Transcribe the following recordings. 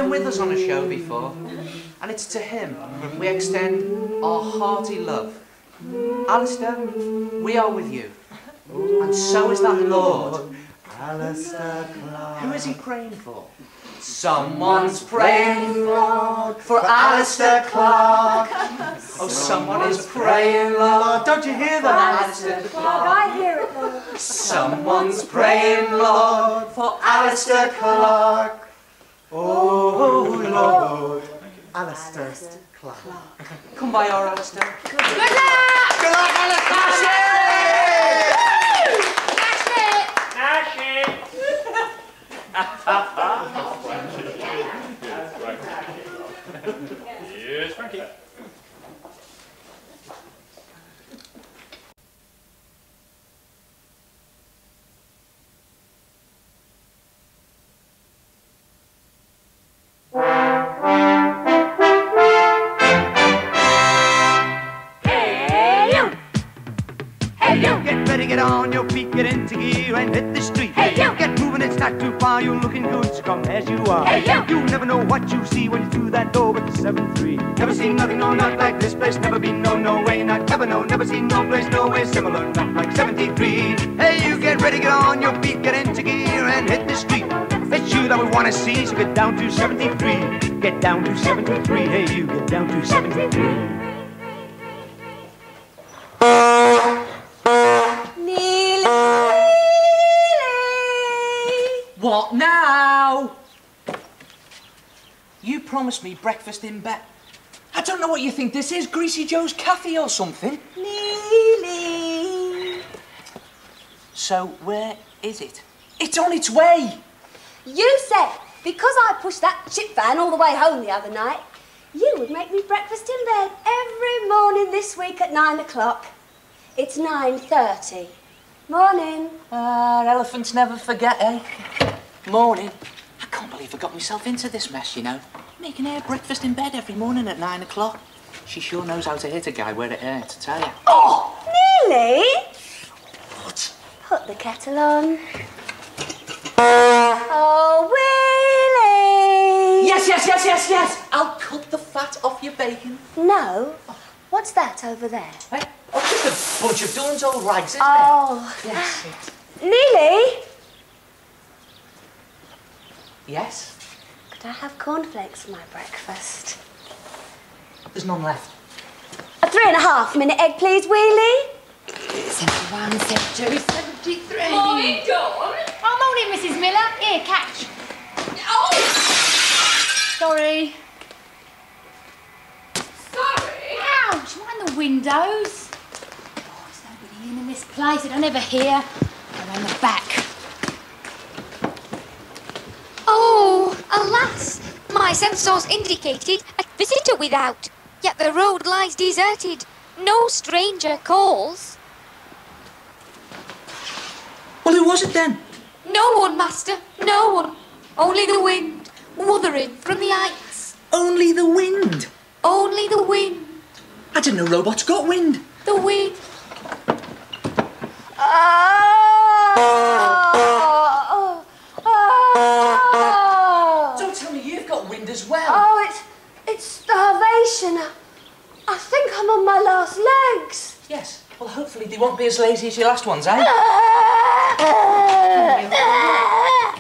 with us on a show before, and it's to him we extend our hearty love. Alistair, we are with you, and so is that Lord. Alistair Clark. Who is he praying for? Someone's praying, Lord, for Alistair Clark. Oh, someone is praying, Lord. Don't you hear that? Alistair Clark. I hear it, Lord. Someone's praying, Lord, for Alistair Clark. Oh, Lord. Alistair Clark. Come by our Alistair. Good luck! Good luck, Alistair! Nash it! Here's Frankie. Get ready, get on your feet, get into gear and hit the street. Hey, you! Get moving, it's not too far, you're looking good, so come as you are. Hey, you! You never know what you see when you through that door with the 7-3. Never seen nothing, no, not like this place, never been, no, no way, not ever, no, never seen no place, no way similar, not like 73. Hey, you! Get ready, get on your feet, get into gear and hit the street. It's you that we want to see, so get down to 73. Get down to 73, hey, you, get down to 73. What now? You promised me breakfast in bed. I don't know what you think this is, Greasy Joe's Cafe or something. Neely. So where is it? It's on its way. You said, because I pushed that chip van all the way home the other night, you would make me breakfast in bed every morning this week at 9 o'clock. It's 9:30. Morning. Elephants never forget, eh? Morning. I can't believe I got myself into this mess, you know. Making her breakfast in bed every morning at 9 o'clock. She sure knows how to hit a guy where it hurts, I tell you. Oh, Neely. What? Put the kettle on. Oh, Willie. Yes. I'll cut the fat off your bacon. No. What's that over there? Eh? Oh, just a bunch of Dawn's old rags, isn't Oh. it? Yes. Neely. Yes? Could I have cornflakes for my breakfast? There's none left. A 3.5-minute egg, please, Wheelie. 71, 72, 73. Morning, Dawn. Oh, morning, Mrs. Miller. Here, catch. Oh, Sorry. sorry. Ouch, mind the windows. Oh, there's nobody in this place. I don't ever hear. Around the back. Oh, alas! My sensors indicated a visitor without, yet the road lies deserted. No stranger calls. Well, who was it then? No one, master, no one. Only the wind, wuthering from the heights. Only the wind. Only the wind, I didn't know robots got wind. the wind. Don't tell me you've got wind as well. Oh, it's starvation. I think I'm on my last legs. Yes. Well, hopefully they won't be as lazy as your last ones, eh?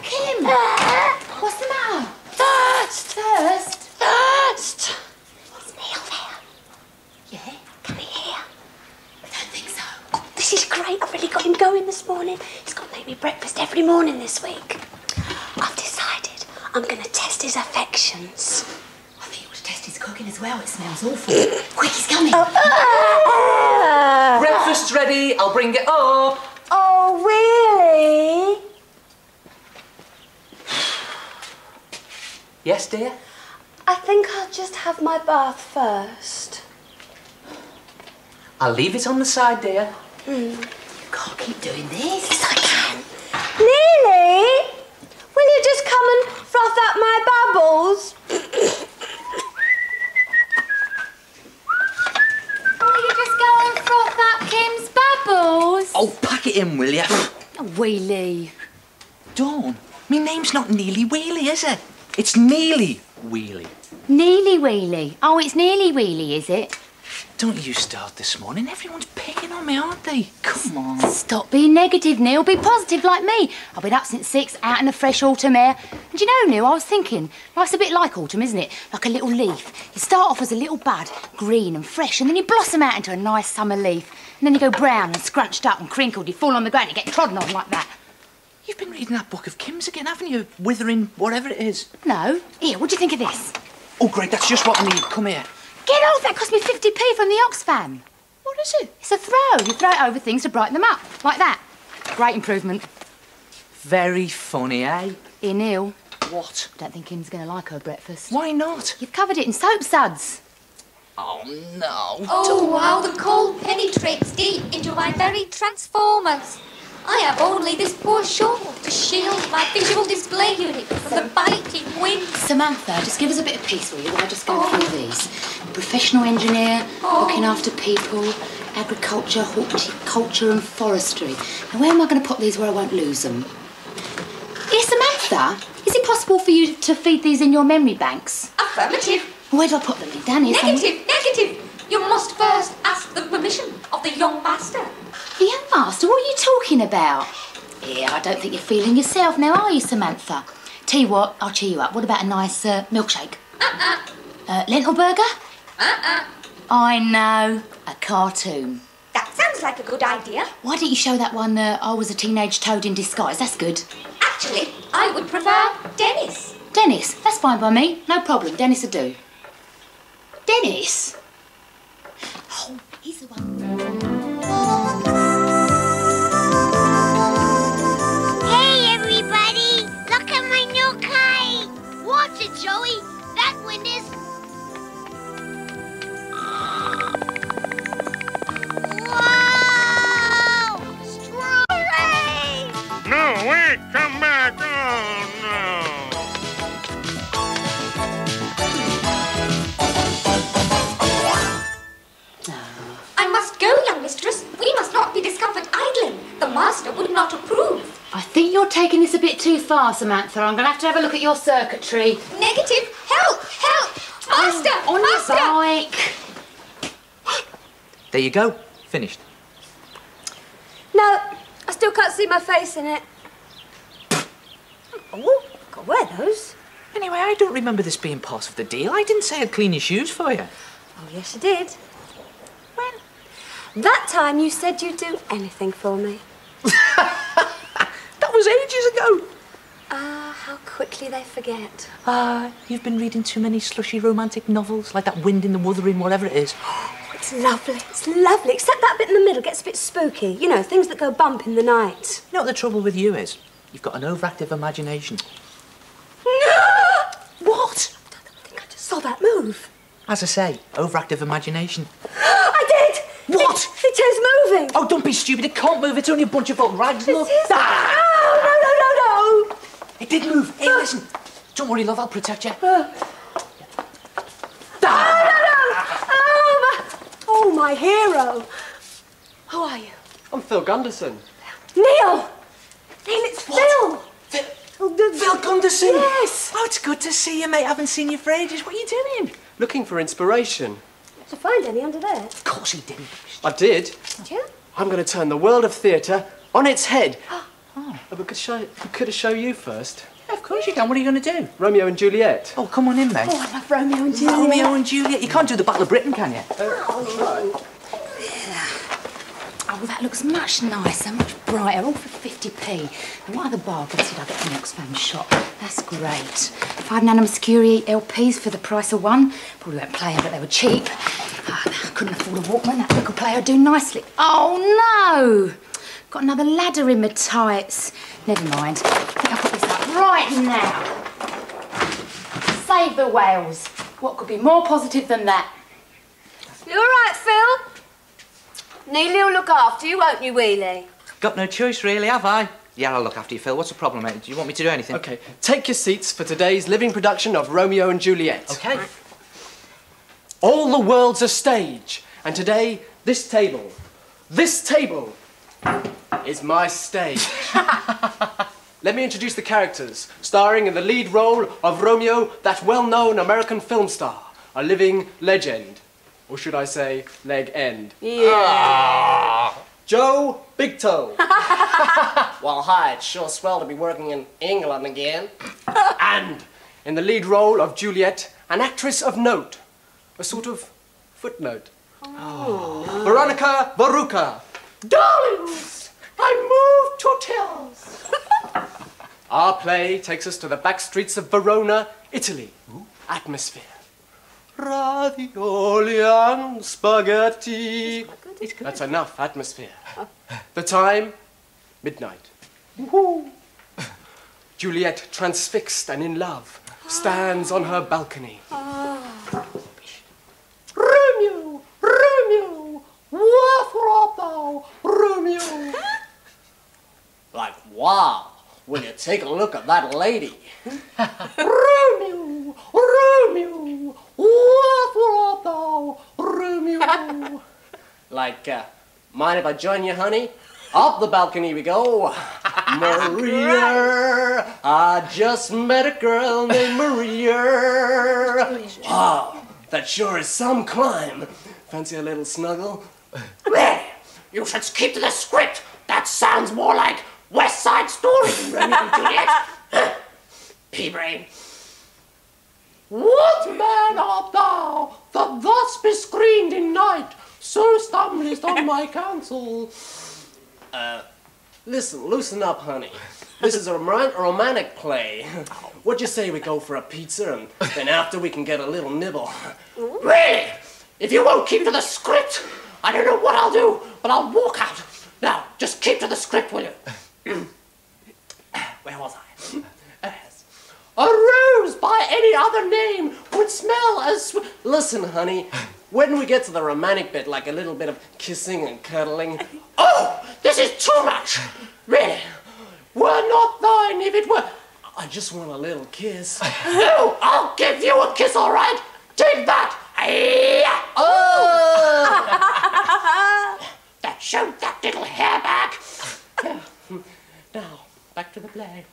Kim, what's the matter? Thirst. Thirst? Is Neil there? Yeah? Can he hear? I don't think so. Oh, this is great. I've really got him going this morning. He's got to make me breakfast every morning this week. I've decided I'm going to test his affections. I think you ought to test his cooking as well. It smells awful. Quick, he's coming. Breakfast's ready. I'll bring it up. Oh, really? Yes, dear? I think I'll just have my bath first. I'll leave it on the side, dear. You can't keep doing this. Yes, I can. Neely, will you just come and froth out my bubbles? Will you just go and froth out Kim's bubbles? Oh, pack it in, will you? A wheelie. Dawn, my name's not Neely Wheely, is it? It's Neely. Wheelie. Nearly wheelie. Oh, it's nearly wheelie, is it? Don't you start this morning. Everyone's picking on me, aren't they? Come on. Stop being negative, Neil. Be positive like me. I've been up since 6, out in the fresh autumn air. And you know, Neil, I was thinking, life's a bit like autumn, isn't it? Like a little leaf. You start off as a little bud, green and fresh, and then you blossom out into a nice summer leaf. And then you go brown and scrunched up and crinkled. You fall on the ground and you get trodden on like that. You've been reading that book of Kim's again, haven't you? Withering whatever it is. No. Here, what do you think of this? Oh, great, that's just what I need. Come here. Get off, that cost me 50p from the Oxfam. What is it? It's a throw. You throw it over things to brighten them up, like that. Great improvement. Very funny, eh? Here, Neil. What? I don't think Kim's going to like her breakfast. Why not? You've covered it in soap suds. Oh, no. Oh, how the cold penetrates deep into my very transformers. I have only this poor shawl to shield my visual display unit from the biting wind. Samantha, just give us a bit of peace, will you, while I just go through these. Professional engineer, looking after people, agriculture, horticulture and forestry. Now, where am I going to put these where I won't lose them? Yes, Samantha, is it possible for you to feed these in your memory banks? Affirmative. Where do I put them? Down here somewhere? Negative. You must first ask the permission of the young master. The young master? What are you talking about? Yeah, I don't think you're feeling yourself now, are you, Samantha? Tell you what, I'll cheer you up. What about a nice milkshake? Lentil burger? I know. A cartoon. That sounds like a good idea. Why didn't you show that one, I was a teenage toad in disguise? That's good. Actually, I would prefer Dennis. Dennis? That's fine by me. No problem. Dennis will do. Dennis? Oh, he's the one. Hey, everybody! Look at my new kite! Watch it, Joey. That wind is... Wow! Strawberry! No, wait, come back. Oh, no. I must go, young mistress. We must not be discovered idling. The master would not approve. I think you're taking this a bit too far, Samantha. I'm going to have a look at your circuitry. Negative. Help! Master! On Master! your bike. There you go. Finished. No, I still can't see my face in it. Oh, got to wear those. Anyway, I don't remember this being part of the deal. I didn't say I'd clean your shoes for you. Oh, yes, you did. When? That time you said you'd do anything for me. That was ages ago. How quickly they forget. You've been reading too many slushy romantic novels, like that Wind in the Wuthering, whatever it is. It's lovely, except that bit in the middle gets a bit spooky. You know, things that go bump in the night. You know what the trouble with you is? You've got an overactive imagination. What? I think I just saw that move. As I say, overactive imagination. I did! What? It is moving! Oh, don't be stupid. It can't move. It's only a bunch of old rags. Look. It is. Oh, no. It did move. Hey, listen. Don't worry, love. I'll protect you. Oh, my hero. Who are you? I'm Phil Gunderson. Neil, it's Phil. Phil Gunderson? Yes. Oh, it's good to see you, mate. I haven't seen you for ages. What are you doing? Looking for inspiration. Did you find any under there? Of course he didn't. I did. Did you? I'm going to turn the world of theatre on its head. But could I show you first? Yeah, of course you can. What are you going to do? Romeo and Juliet. Oh, come on in, mate. Oh, I love Romeo and Juliet. Romeo and Juliet. You can't do the Battle of Britain, can you? Oh, that looks much nicer, much brighter, all for 50p. And what other bargains did I get from Oxfam shop? That's great. 5 nanomercury LPs for the price of one. Probably won't play them, but they were cheap. I couldn't afford a Walkman. That record player would do nicely. Oh, no! Got another ladder in my tights. Never mind. I think I'll put this up right now. Save the whales. What could be more positive than that? You all right, Phil? Neely will look after you, won't you, Wheelie? Got no choice, really, have I? Yeah, I'll look after you, Phil. What's the problem, mate? Do you want me to do anything? OK, take your seats for today's living production of Romeo and Juliet. OK. All the world's a stage, and today, this table is my stage. let me introduce the characters, starring in the lead role of Romeo, that well-known American film star, a living legend. Or should I say, leg end? Yeah. Joe Big Toe. Well, hi, it's sure swell to be working in England again. And in the lead role of Juliet, an actress of note, a sort of footnote. Oh. Veronica Varuca. Darlings, I moved to hotels. Our play takes us to the back streets of Verona, Italy. Ooh. Atmosphere. Ravioli and spaghetti. That's enough atmosphere. The time, midnight. Woohoo. Juliet, transfixed and in love, stands on her balcony. Romeo, Romeo, what art thou, Romeo? Like, wow, will you take a look at that lady? Romeo, Romeo, what art thou, Romeo? Like, mind if I join you, honey? Up the balcony we go. Maria, I just met a girl named Maria. Wow, that sure is some climb. Fancy a little snuggle? Hey, you should keep to the script. That sounds more like West Side Story than Romeo and Juliet. Pea-brain. What man art thou that thus bescreened in night, so stumblest on my counsel? Listen, loosen up, honey. This is a romantic play. What'd you say we go for a pizza and then after we can get a little nibble? Really? If you won't keep to the script, I don't know what I'll do, but I'll walk out. Now, just keep to the script, will you? Where was I? Yes. A rose by any other name would smell as... Listen, honey, when we get to the romantic bit, like a little bit of kissing and cuddling... Oh, this is too much! Really? Were not thine if it were... I just want a little kiss. No, I'll give you a kiss, all right? Take that! Oh! That showed that little hair back. Now, back to the play.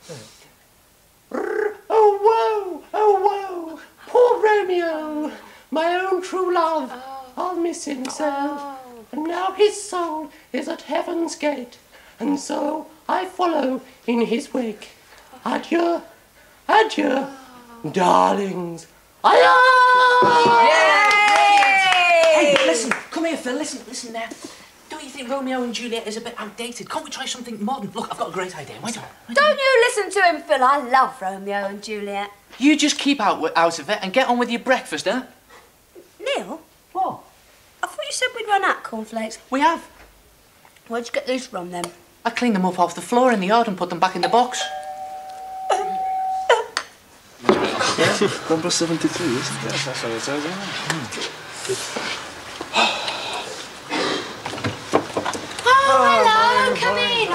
Oh, woe, oh, woe, poor Romeo, my own true love, I'll miss him so. And now his soul is at heaven's gate, and so I follow in his wake. Adieu, adieu, darlings. Aye! Hey, listen, come here, Phil, listen now. Don't you think Romeo and Juliet is a bit outdated? Can't we try something modern? Look, I've got a great idea. Why don't you listen to him, Phil. I love Romeo and Juliet. You just keep out of it and get on with your breakfast, huh? Neil? What? I thought you said we'd run out of cornflakes. We have. Where'd you get these from, then? I cleaned them up off the floor in the yard and put them back in the box. Number 73, isn't it? Yes, that's what it says, isn't it? Hello, come in.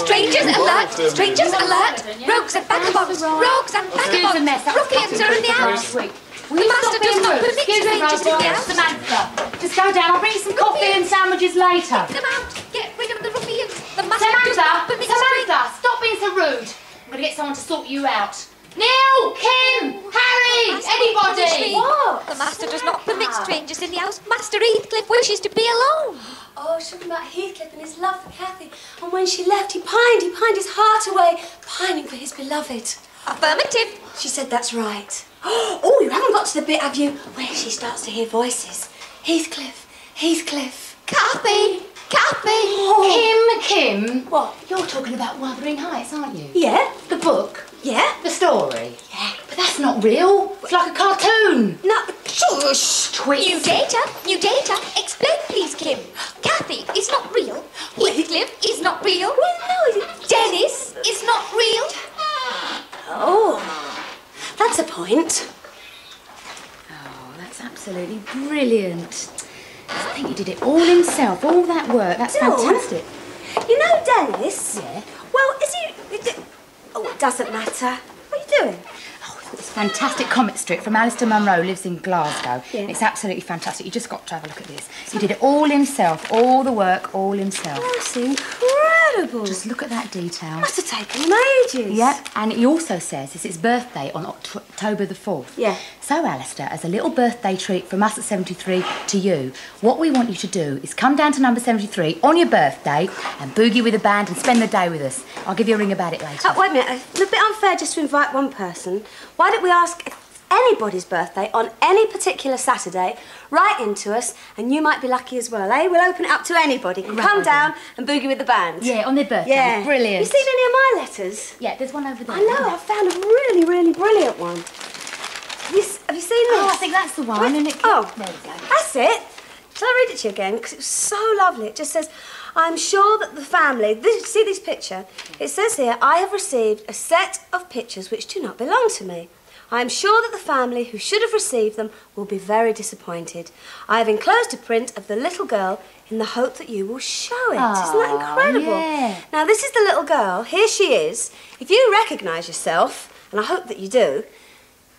Strangers alert! Strangers alert! Rogues and vagabonds! Rogues and vagabonds! Ruffians are in the house! The master does not permit strangers in the house! Samantha, just go down. I'll bring you some coffee and sandwiches later. Get them out! Get rid of the ruffians! The master does not permit Samantha, stop being so rude. I'm going to get someone to sort you out. Neil, Kim, Harry, anybody! What? The master does not permit strangers in the house. Master Heathcliff wishes to be alone. Oh, talking about Heathcliff and his love for Cathy. And when she left, he pined his heart away, pining for his beloved. Affirmative. She said that's right. Oh, you haven't got to the bit, have you, where she starts to hear voices. Heathcliff, Heathcliff. Cathy, Cathy. Oh. Kim. What? You're talking about Wuthering Heights, aren't you? Yeah. The book? Yeah. The story? Yeah. But that's not real. It's like a cartoon. No, shush. Twist. New data. Explain, please, Kim. Cathy is not real. Heathcliff is not real. Well, no, Dennis is not real. Oh, that's a point. Oh, that's absolutely brilliant. I think he did it all himself, all that work. That's fantastic. You know Dennis? Yeah. Well, is he... Oh, it doesn't matter. What are you doing? Oh, I've got this fantastic comic strip from Alistair Munro, lives in Glasgow. Yeah. It's absolutely fantastic. You just got to have a look at this. He did it all himself, all the work, all himself. That's incredible. incredible. Just look at that detail. Must have taken him ages. Yeah, and he also says it's his birthday on October the 4th. Yeah. So, Alistair, as a little birthday treat from us at 73 to you, what we want you to do is come down to number 73 on your birthday and boogie with a band and spend the day with us. I'll give you a ring about it later. Wait a minute. It's a bit unfair just to invite one person. Why don't we ask anybody's birthday on any particular Saturday, write into us, and you might be lucky as well, eh? We'll open it up to anybody. Come down and boogie with the band. Yeah, on their birthday. Yeah. Brilliant. You seen any of my letters? Yeah, there's one over there. I know, I found a really, really brilliant one. Have you seen this? Oh, I think that's the one. And it oh, there we go. That's it. Shall I read it to you again? Because it was so lovely. It just says, I'm sure that the family... see this picture? It says here, I have received a set of pictures which do not belong to me. I am sure that the family who should have received them will be very disappointed. I have enclosed a print of the little girl in the hope that you will show it. Isn't that incredible? Yeah. Now, this is the little girl. Here she is. If you recognise yourself, and I hope that you do,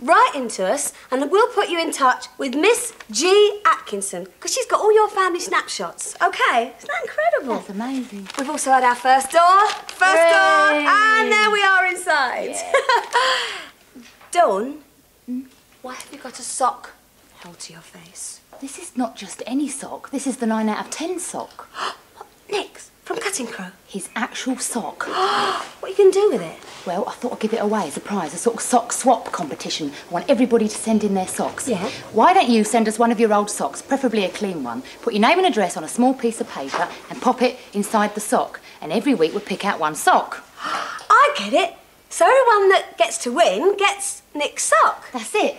write into us and we'll put you in touch with Miss G. Atkinson, because she's got all your family snapshots. OK? Isn't that incredible? That's amazing. We've also had our first door. First door. And there we are inside. Yeah. Dawn, why have you got a sock held to your face? This is not just any sock. This is the 9 out of 10 sock. Nick's from Cutting Crow. His actual sock. What are you going to do with it? Well, I thought I'd give it away as a prize, a sort of sock swap competition. I want everybody to send in their socks. Yeah. Why don't you send us one of your old socks, preferably a clean one, put your name and address on a small piece of paper and pop it inside the sock. And every week we'll pick out one sock. I get it. So everyone that gets to win gets Nick's sock. That's it.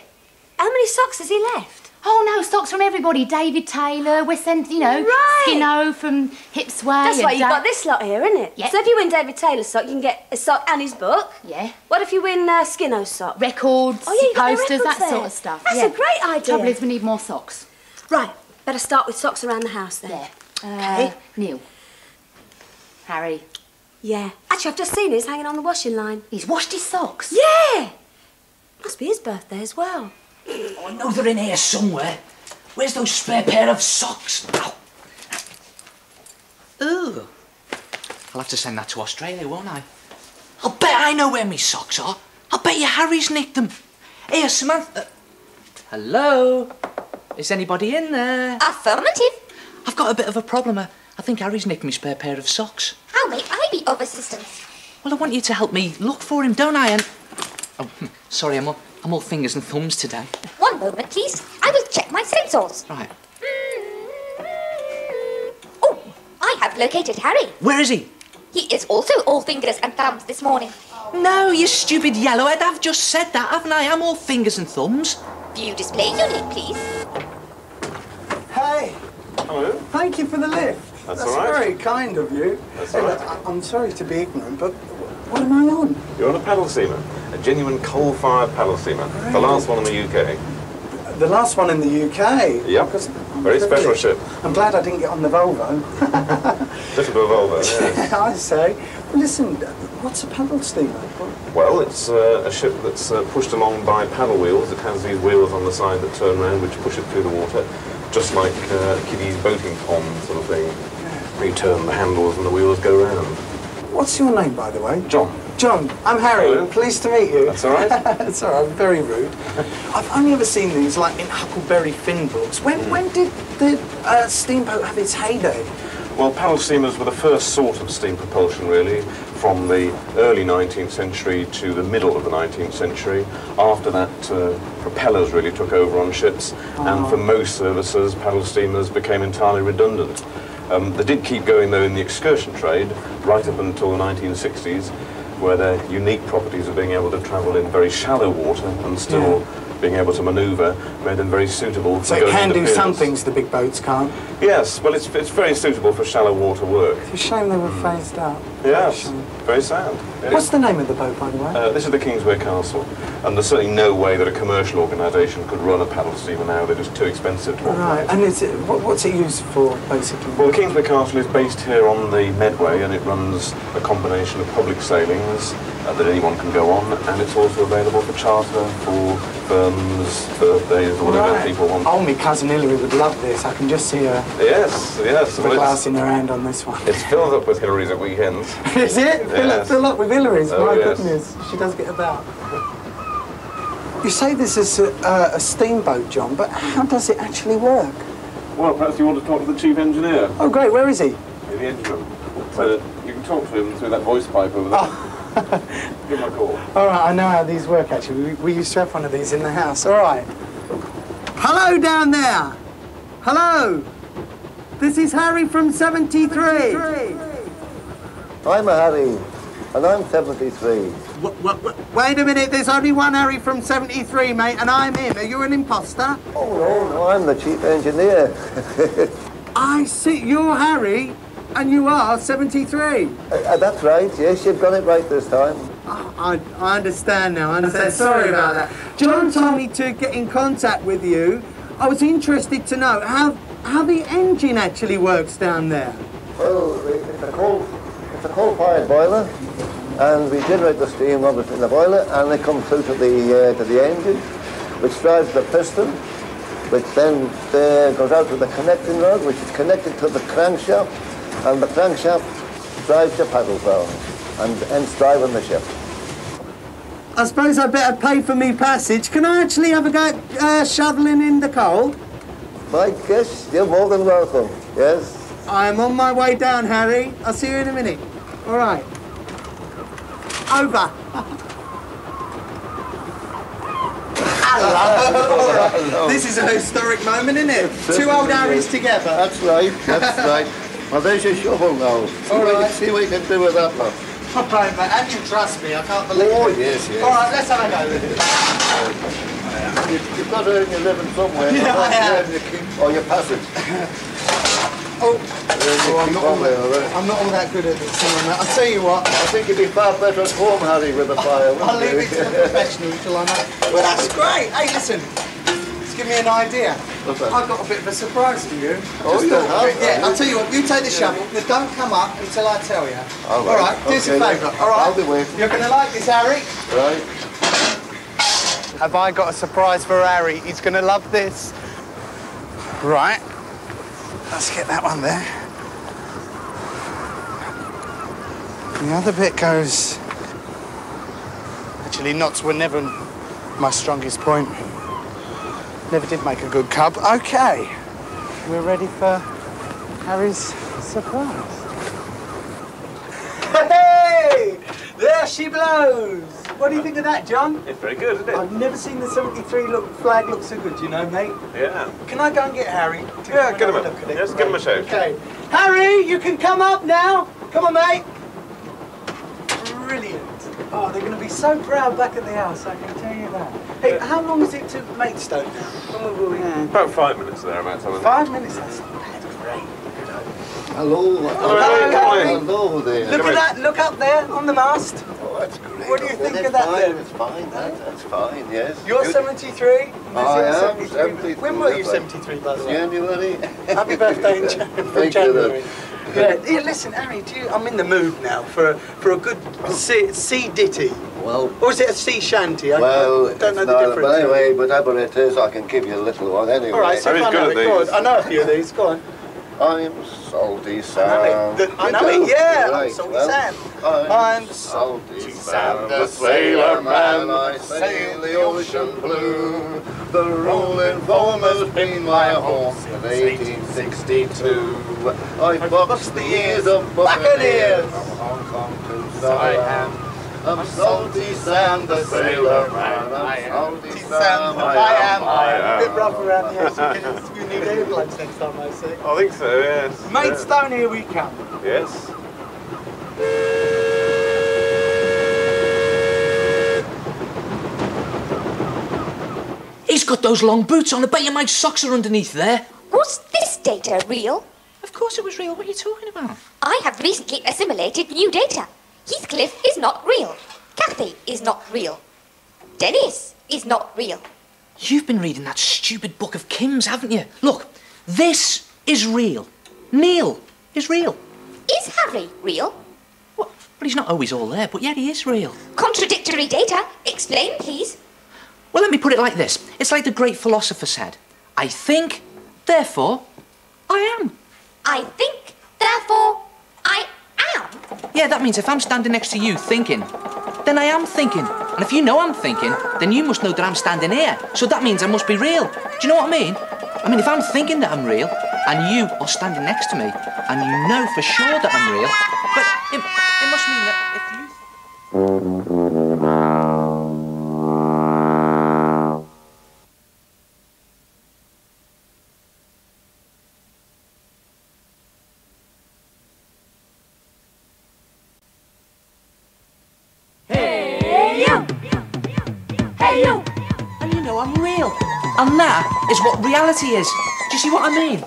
How many socks has he left? Oh, no, socks from everybody. David Taylor, we're sent, you know, right. Skinno from Hipsway. That's why you've got this lot here, isn't it? Yeah. So if you win David Taylor's sock, you can get a sock and his book. Yeah. What if you win Skinno's sock? Records, you got the posters, records that there. sort of stuff. That's a great idea. Trouble is, we need more socks. Right, better start with socks around the house then. Yeah. Okay. Neil. Harry. Yeah. Actually, I've just seen his hanging on the washing line. He's washed his socks. Yeah! Must be his birthday as well. Oh, I know they're in here somewhere. Where's those spare pair of socks? Ooh. I'll have to send that to Australia, won't I? I'll bet I know where my socks are. I'll bet you Harry's nicked them. Here, Samantha. Hello? Is anybody in there? Affirmative. I've got a bit of a problem. I think Harry's nicked me spare pair of socks. How may I be of assistance? Well, I want you to help me look for him, don't I? And... Oh, sorry, I'm all fingers and thumbs today. One moment, please. I will check my sensors. Right. Oh, I have located Harry. Where is he? He is also all fingers and thumbs this morning. No, you stupid yellowhead. I've just said that, haven't I? I'm all fingers and thumbs. View display unit, please. Hey. Hello. Thank you for the lift. That's all right. Very kind of you. That's Hey, all look, right. I'm sorry to be ignorant, but what am I on? You're on a paddle steamer. A genuine coal-fired paddle steamer. Really? The last one in the UK. The last one in the UK? Yep. Very special ship. I'm glad I didn't get on the Volvo. Little bit of Volvo, yes. I say. Well, listen, what's a paddle steamer? Well, it's a ship that's pushed along by paddle wheels. It has these wheels on the side that turn around, which push it through the water, just like Kiddie's boating pond sort of thing. You turn the handles and the wheels go round. What's your name, by the way? John. John, I'm Harry. Hello. Pleased to meet you. That's all right. That's all right. I'm very rude. I've only ever seen these, like, in Huckleberry Finn books. When did the steamboat have its heyday? Well, paddle steamers were the first sort of steam propulsion, really, from the early 19th century to the middle of the 19th century. After that, propellers really took over on ships, and for most services, paddle steamers became entirely redundant. They did keep going, though, in the excursion trade, right up until the 1960s, where their unique properties of being able to travel in very shallow water and still being able to manoeuvre made them very suitable for So going it can into do piers. some things the big boats can't. Yes, well, it's very suitable for shallow water work. It's a shame they were phased out. Yes, very sad. What's the name of the boat, by the way? This is the Kingswear Castle, and there's certainly no way that a commercial organisation could run a paddle steamer now. They're just too expensive to Right, operate. and is it, what's it used for, basically? Well, Kingswear Castle is based here on the Medway, and it runs a combination of public sailings that anyone can go on, and it's also available for charter for firms, birthdays, or whatever people want. Oh, my cousin Hilary would love this. I can just see her Yes, yes. with a glass in her hand on this one. It's filled up with Hillaries at weekends. Is it? Yes. Fill up with Hillary's. Oh, My yes. goodness, she does get about. You say this is a steamboat, John, but how does it actually work? Well, perhaps you want to talk to the chief engineer. Oh, great. Where is he? In the engine room. You can talk to him through that voice pipe over there. Oh. Give him a call. All right, I know how these work, actually. We used to have one of these in the house. All right. Hello down there. Hello. This is Harry from 73. I'm a Harry, and I'm 73. Wait a minute, there's only one Harry from 73, mate, and I'm him. Are you an imposter? Oh, no, I'm the chief engineer. I see, you're Harry, and you are 73. That's right, yes, you've got it right this time. Oh, I understand now, I understand. Sorry about that. John told me to get in contact with you. I was interested to know how the engine actually works down there. Well, it's a coal-fired boiler, and we generate the steam obviously in the boiler, and it comes through to the engine, which drives the piston, which then goes out to the connecting rod, which is connected to the crankshaft, and the crankshaft drives the paddle valve, and hence driving the ship. I suppose I better pay for me passage. Can I actually have a go at shoveling in the coal? My guess, you're more than welcome, yes? I'm on my way down, Harry. I'll see you in a minute. All right. Over. Hello. This is a historic moment, isn't it? Two old Harrys together. That's right, that's right. Well, there's your shovel now. See what you can do with that, man. All right, mate. And you trust me, I can't believe Oh, it. yes, yes. All right, let's have a go with it. You've got to earn your living somewhere. Yeah, I have. Or your passage. I'm not all that good at this. I'll tell you what. I think you'd be far better at home, Harry, with a fire. I'll leave it to the professionals till I know. Well, that's great. Hey, listen. Just give me an idea. What's that? I've got a bit of a surprise for you. Oh, you have? Yeah, I'll tell you what. You take the shovel. Now, don't come up until I tell you. All right. Do us a favour. All right. I'll be waiting. You're going to like this, Harry. Right. Have I got a surprise for Harry? He's going to love this. Right. Let's get that one there. The other bit goes... Actually, knots were never my strongest point. Never did make a good cub. OK. We're ready for Harry's surprise. Hey! There she blows! What do you think of that, John? It's very good, isn't it? I've never seen the 73 flag look so good, you know, mate. Yeah. Can I go and get Harry? Yeah, get him a look at it. Yes, give him a shout. Okay. Harry, you can come up now. Come on, mate. Brilliant. Oh, they're going to be so proud back at the house, I can tell you that. Hey, how long is it to Maidstone now? When were we there? About 5 minutes thereabouts. 5 minutes? That's great. Hello. Hello there. Look at that. Look up there on the mast. Oh, that's great. What do you think of that then? It's fine, that's fine, yes. You're 73? I am 73. When were you 73, by the way? January. Happy birthday in January. Yeah, listen, Harry, I'm in the mood now for a good sea ditty. Well, or is it a sea shanty? I don't know the difference. But anyway, whatever it is, I can give you a little one anyway. All right, so go on. I know a few of these. Go on. I'm Salty Sam. I know it, yeah. Right. I'm Salty Sam. I'm Salty Sam, the sailor man. I sail the ocean blue. The rolling foam has been my home in 1862. I boxed the ears of buccaneers from Hong Kong to Siam. I'm Salty Sam, the sailor man. I'm Salty Sam, I am. A bit rough around here, so you need earplugs next time I see. I think so, yes. Maidstone, here we come. Yes. He's got those long boots on. I bet you my socks are underneath there. Was this data real? Of course it was real. What are you talking about? I have recently assimilated new data. Heathcliff is not real. Kathy is not real. Dennis is not real. You've been reading that stupid book of Kim's, haven't you? Look, this is real. Neil is real. Is Harry real? Well, he's not always all there, but yeah, he is real. Contradictory data. Explain, please. Well, let me put it like this. It's like the great philosopher said. I think, therefore, I am. I think, therefore, I am. Yeah, that means if I'm standing next to you thinking, then I am thinking. And if you know I'm thinking, then you must know that I'm standing here. So that means I must be real. Do you know what I mean? I mean, if I'm thinking that I'm real, and you are standing next to me, and you know for sure that I'm real, but it must mean that if you... I'm real. And that is what reality is. Do you see what I mean?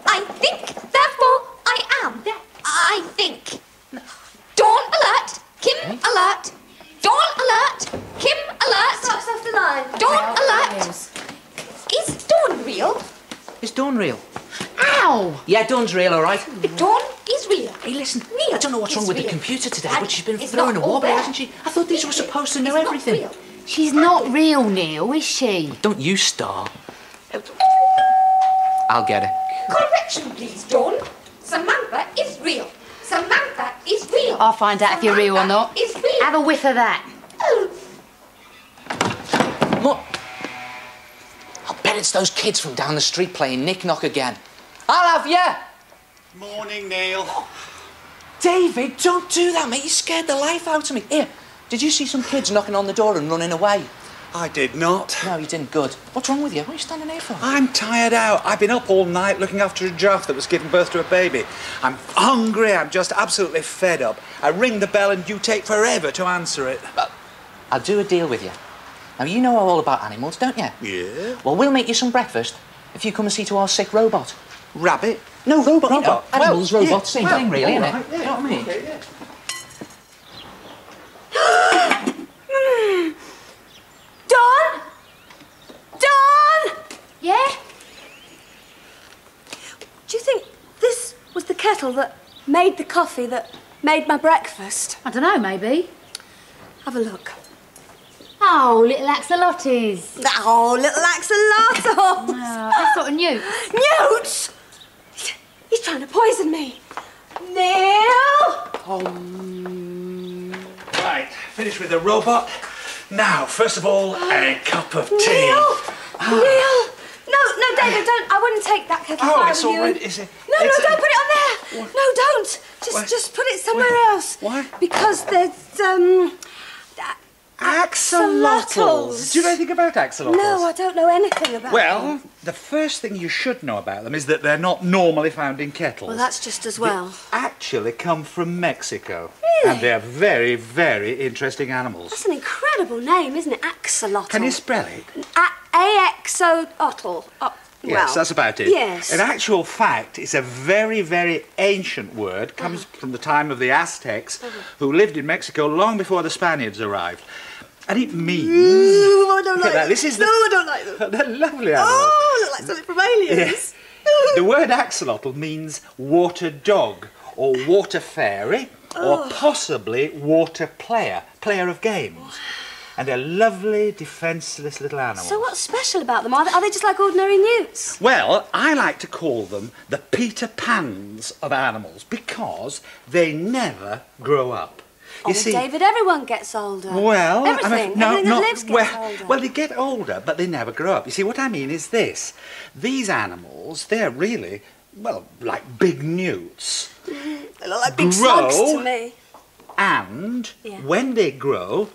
I think, therefore I am. I think. Dawn alert. Kim alert. Dawn alert. Kim alert. Stops off the line. Dawn alert. Is Dawn real? Is Dawn real? Ow! Yeah, Dawn's real, all right. Dawn is real. Hey, listen, Real I don't know what's wrong with the real. computer today, but she's been It's throwing a not all wobble, there. hasn't she? I thought these were supposed to know It's not everything. real. She's not real, Neil, is she? Don't you start. I'll get it. Correction, please, Dawn. Samantha is real. Samantha is real. I'll find out if you're real or not. Is real. Have a whiff of that. What? I'll bet it's those kids from down the street playing knick-knock again. I'll have ya! Morning, Neil. David, don't do that, mate. You scared the life out of me. Here, did you see some kids knocking on the door and running away? I did not. No, you didn't. Good. What's wrong with you? What are you standing here for? I'm tired out. I've been up all night looking after a giraffe that was giving birth to a baby. I'm hungry. I'm just absolutely fed up. I ring the bell and you take forever to answer it. I'll do a deal with you. Now, you know all about animals, don't you? Yeah. Well, we'll make you some breakfast if you come and see to our sick robot. Rabbit? No, robot. You know, Robot. animals, Well, robots, yeah. same thing, really, All isn't right, it? yeah. You know what I mean? Okay, yeah. Dawn? Dawn! Yeah? Do you think this was the kettle that made the coffee that made my breakfast? I don't know, maybe. Have a look. Oh, little axolotls. Oh, little axolotl! Oh, that's sort of new. Newt! He's trying to poison me. Neil! Right, finished with the robot. Now, first of all, a cup of tea. Neil! Neil! No, David, don't. I wouldn't take that kettle. Oh, if I it's were all you. right, is it? No, It's don't put it on there. What? No, don't. Why? Just put it somewhere else. Why? Because there's Axolotls. Do you know anything about axolotls? No, I don't know anything about them. Well, the first thing you should know about them is that they're not normally found in kettles. Well, that's just as well. They actually come from Mexico. Really? And they're very, very interesting animals. That's an incredible name, isn't it? Axolotl. Can you spell it? A-X-O-Otl. Yes, that's about it. Yes. In actual fact, it's a very, very ancient word. Comes from the time of the Aztecs, who lived in Mexico long before the Spaniards arrived. And it means... Ooh, I don't Look like at that. them. This is No, I don't like them. They're lovely animals. Oh, look like something from Aliens. Yes. The word axolotl means water dog, or water fairy, or possibly water player of games. And they're lovely, defenceless little animals. So what's special about them? Are they just like ordinary newts? Well, I like to call them the Peter Pans of animals because they never grow up. You see, David, everyone gets older. well, everything that lives gets older. Well, they get older, but they never grow up. You see, what I mean is this. These animals, they're really, well, like big newts. They look like big slugs to me. And when they grow,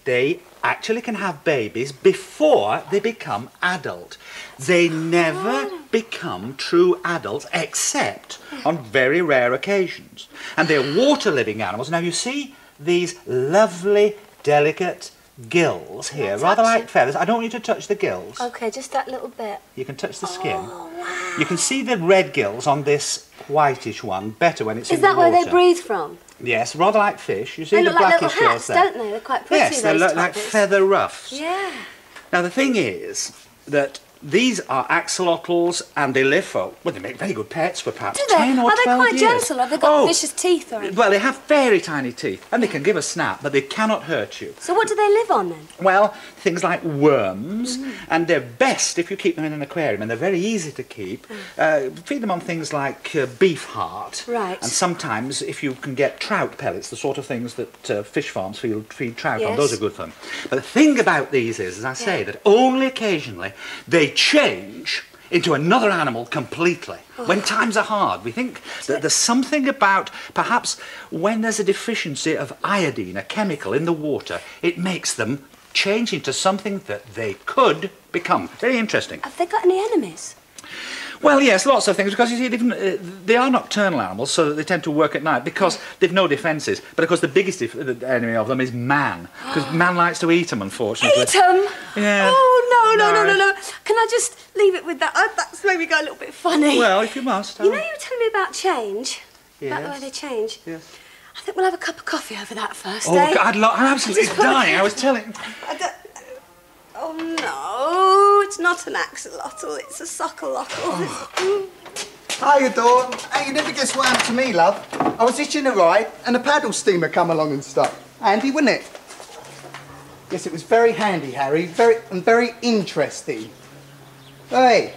they actually can have babies before they become adult. They never become true adults except on very rare occasions. And they're water-living animals. Now, you see these lovely, delicate gills here, rather like feathers. I don't want you to touch the gills. Okay, just that little bit. You can touch the skin. Oh, wow. You can see the red gills on this whitish one better when it's in the water. Is that where they breathe from? Yes, rather like fish. You see They the look like blackish little gills hats, there? don't they? They're quite pretty, Yes, they those look like topics. feather ruffs. Yeah. Now, the thing is that These are axolotls, and they live for, well, they make very good pets for perhaps Do they? 10 or 12 Are they quite years. gentle? Have they got vicious teeth or anything? Well, they have very tiny teeth, and they can give a snap, but they cannot hurt you. So what do they live on then? Well, things like worms, and they're best if you keep them in an aquarium, and they're very easy to keep. Feed them on things like beef heart. Right. And sometimes, if you can get trout pellets, the sort of things that fish farms feed trout on, Yes. those are good for them. But the thing about these is, as I say, that only occasionally they change into another animal completely. When times are hard, we think that there's something about, perhaps, when there's a deficiency of iodine, a chemical in the water, it makes them change into something that they could become. Very interesting. Have they got any enemies? Well, yes, lots of things, because you see, they are nocturnal animals, so that they tend to work at night, because they've no defences. But, of course, the biggest enemy of them is man, because man likes to eat them, unfortunately. Eat them? Yeah. Oh, no. Can I just leave it with that? That's made me go a little bit funny. Well, if you must. You know, you were telling me about change? Yes. About the way they change? Yes. I think we'll have a cup of coffee over that first, Oh, eh? God, I'm absolutely dying. I was telling... Oh, no, it's not an axolotl, it's a sockolockle. Hiya, Dawn. Hey, you never guess what happened to me, love. I was hitching a ride and a paddle steamer come along and stopped. Handy, wasn't it? Yes, it was very handy, Harry. Very interesting. Hey,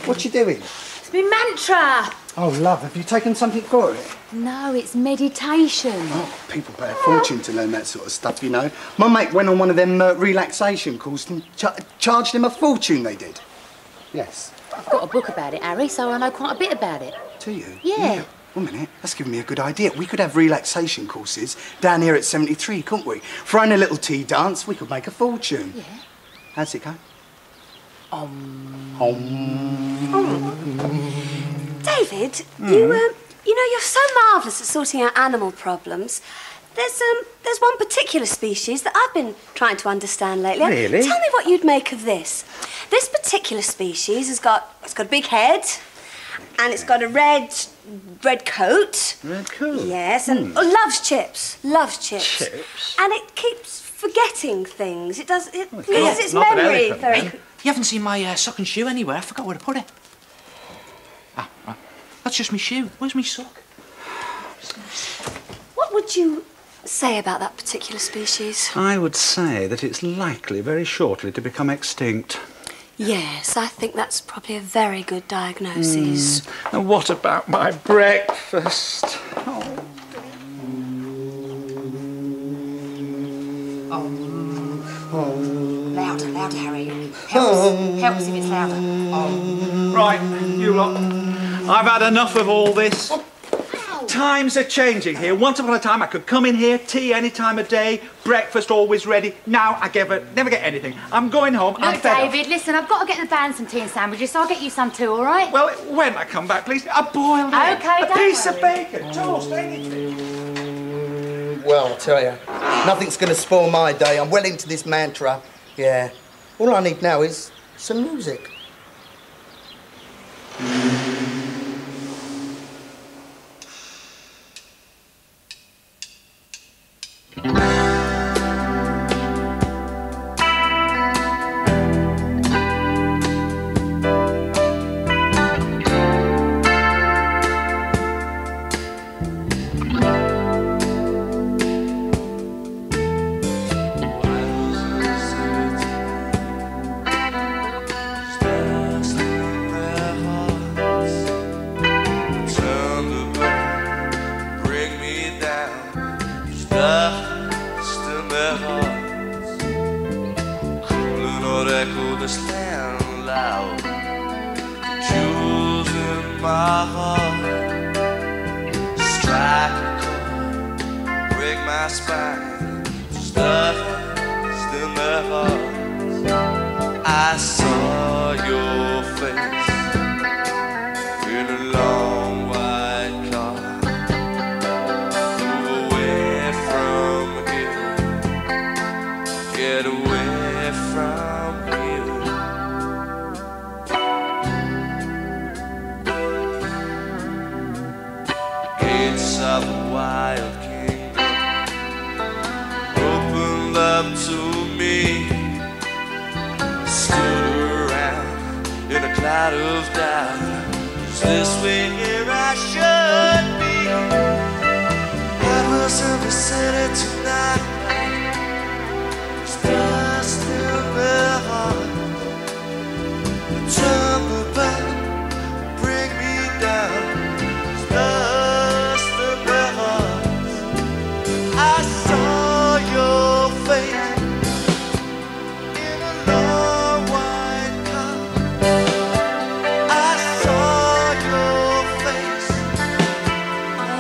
what you doing? It's my mantra. Oh, love, have you taken something for it? No, it's meditation. Oh, people pay a fortune to learn that sort of stuff, you know. My mate went on one of them relaxation courses and charged him a fortune, they did. Yes. I've got a book about it, Harry, so I know quite a bit about it. Do you? Yeah. One minute, that's giving me a good idea. We could have relaxation courses down here at 73, couldn't we? Throwing a little tea dance, we could make a fortune. Yeah. How's it go? David, you know, you're so marvellous at sorting out animal problems. There's one particular species that I've been trying to understand lately. Really? Tell me what you'd make of this. This particular species it's got a big head, and it's got a red coat. Red coat? Yes, and loves chips. Chips? And it keeps forgetting things. It does. It it's loses its not an memory elephant, very. then. You haven't seen my sock and shoe anywhere. I forgot where to put it. Ah, right. That's just my shoe. Where's my sock? What would you say about that particular species? I would say that it's likely very shortly to become extinct. Yes, I think that's probably a very good diagnosis. And what about my breakfast? Louder, Harry. Helps if it's louder. Right, you lot. I've had enough of all this. Times are changing here. Once upon a time, I could come in here, tea any time of day, breakfast always ready. Now I never get anything. I'm going home. I'm Look, fed up. David, listen, I've got to get the band some tea and sandwiches, so I'll get you some too, all right? Well, when I come back, please, a boiled egg, Okay, a don't piece of worry. bacon, toast, anything. Well, I'll tell you, nothing's going to spoil my day. I'm well into this mantra. Yeah. All I need now is some music. Stood around cloud of doubt. Is this where I should be? I was in the city tonight. It's dust in their heart. Turn the back, bring me down. It's dust in their hearts. I saw your face in a long white car. I saw your face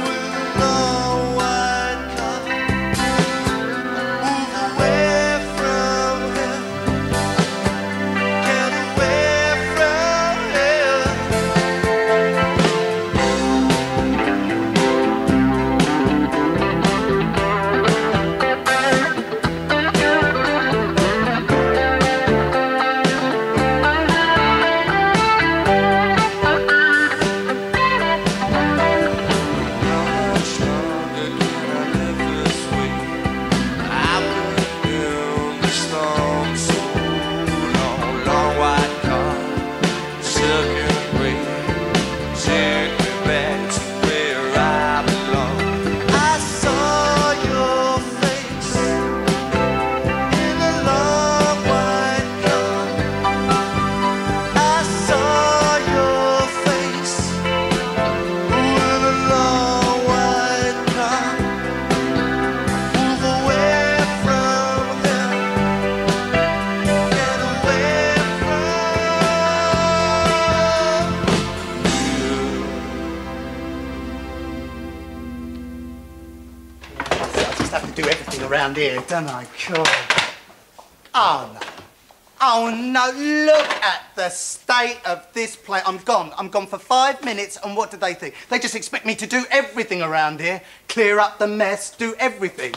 with a long white car. Move away from here. Get away from here. How much longer can I live this way? I've been in the storm so long. Long white car, silken gray, take me back to where I belong. I saw your face in a long white car. I saw your face with a long white car. Move away from here. Get away from I just have to do everything around here, don't I? God. Oh, no. Oh, no. Look at the state of this place. I'm gone. I'm gone for 5 minutes, and what do they think? They just expect me to do everything around here. Clear up the mess, do everything.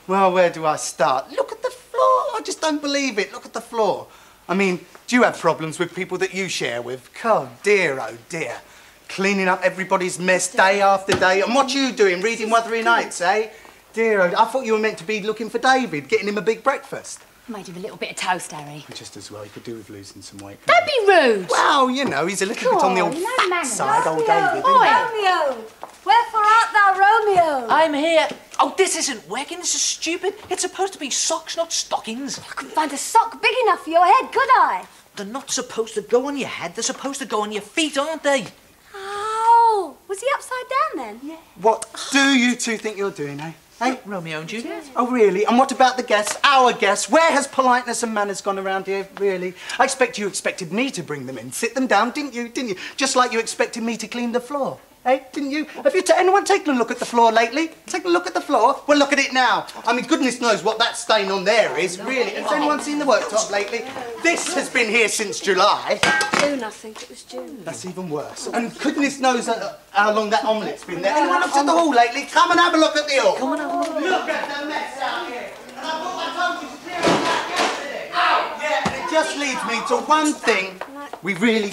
Well, where do I start? Look at the floor. I just don't believe it. Look at the floor. I mean, do you have problems with people that you share with? Oh, dear, oh, dear. Cleaning up everybody's mess day after day. And what you doing? Reading Wuthering Heights, eh? Dear, oh, I thought you were meant to be looking for David, getting him a big breakfast. Made him a little bit of toast, Harry. Just as well, he could do with losing some weight. Don't be rude. Well, you know, he's a little bit on the old no fat manners. side, old David. Romeo, isn't he? Romeo, wherefore art thou, Romeo? I'm here. Oh, this isn't working. This is stupid. It's supposed to be socks, not stockings. I couldn't find a sock big enough for your head, could I? They're not supposed to go on your head. They're supposed to go on your feet, aren't they? Oh, was he upside down then? Yeah. What do you two think you're doing, eh? Hey? Romeo and Juliet. Oh, really? And what about the guests? Our guests? Where has politeness and manners gone around here, really? I expect you expected me to bring them in, sit them down, didn't you? Didn't you? Just like you expected me to clean the floor. Eh? Didn't you? Have you anyone taken a look at the floor lately? Taken a look at the floor? Well, look at it now. I mean, goodness knows what that stain on there is, really. Has anyone seen the worktop lately? This has been here since July. June, I think it was June. That's even worse. And goodness knows how long that omellette's been there. Anyone up to the hall lately? Come and have a look at the hall. Come and have a look. Look at the mess out here. And I told you to clear it out yesterday. Ow! Yeah, and it just leads me to one thing. We really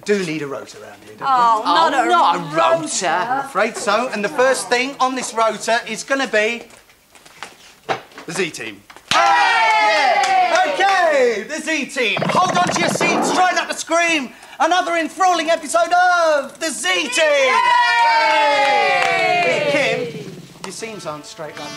do need a rota around here, don't Oh, we? not a rota. I'm afraid so. And the first thing on this rota is going to be the Z-Team. Yeah. Okay, the Z-Team. Hold on to your seats, try not to scream. Another enthralling episode of the Z-Team. Hey, Kim, your seams aren't straight, love.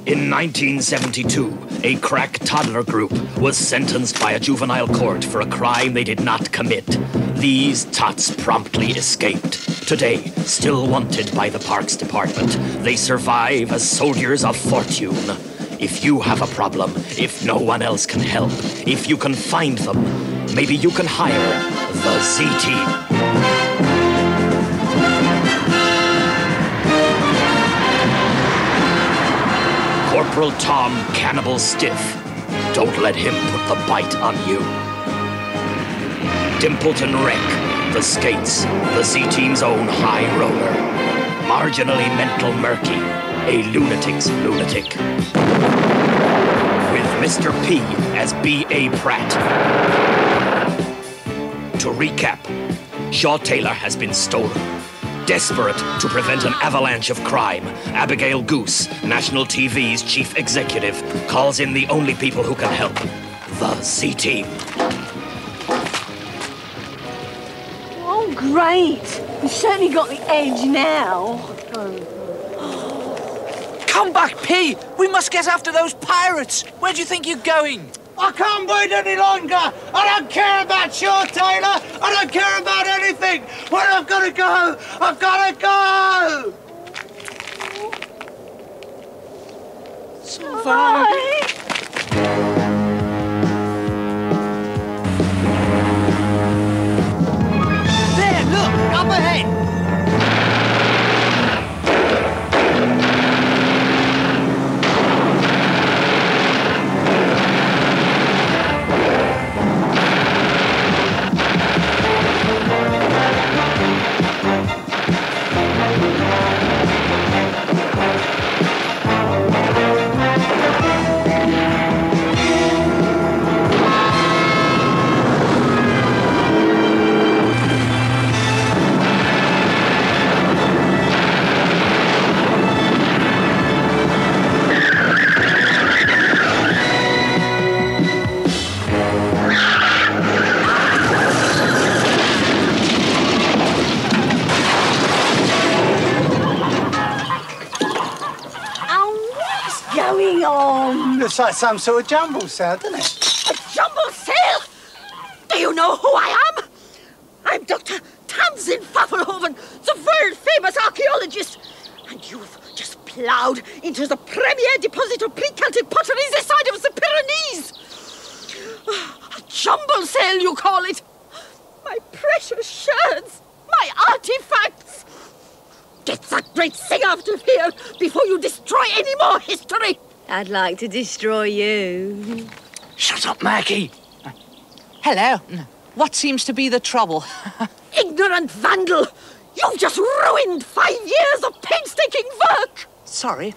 In 1972, a crack toddler group was sentenced by a juvenile court for a crime they did not commit. These tots promptly escaped. Today, still wanted by the Parks Department, they survive as soldiers of fortune. If you have a problem, if no one else can help, if you can find them, maybe you can hire the Z-Team. Corporal Tom Cannibal Stiff. Don't let him put the bite on you. Dimpleton Wreck, the skates, the Z-Team's own high roller. Marginally mental murky, a lunatic's lunatic. With Mr. P as B.A. Pratt. To recap, Shaw Taylor has been stolen. Desperate to prevent an avalanche of crime, Abigail Goose, National TV's chief executive, calls in the only people who can help, the Z-Team. Oh, great. You've certainly got the edge now. Come back, P! We must get after those pirates! Where do you think you're going? I can't wait any longer! I don't care about Shaw Taylor! I don't care about anything! Where I've got to go! I've got to go! So far. There, look! Up ahead! Looks like some sort of jumble sale, doesn't it? A jumble sale? Do you know who I am? I'm Dr. Tamsin Pfaffelhoven, the world-famous archaeologist. And you've just ploughed into the premier deposit of pre-Celtic pottery this side of the Pyrenees. A jumble sale, you call it? My precious sherds, my artifacts. Get that great thing out of here before you destroy any more history. I'd like to destroy you. Shut up, Maggie. Hello. What seems to be the trouble? Ignorant vandal! You've just ruined 5 years of painstaking work! Sorry.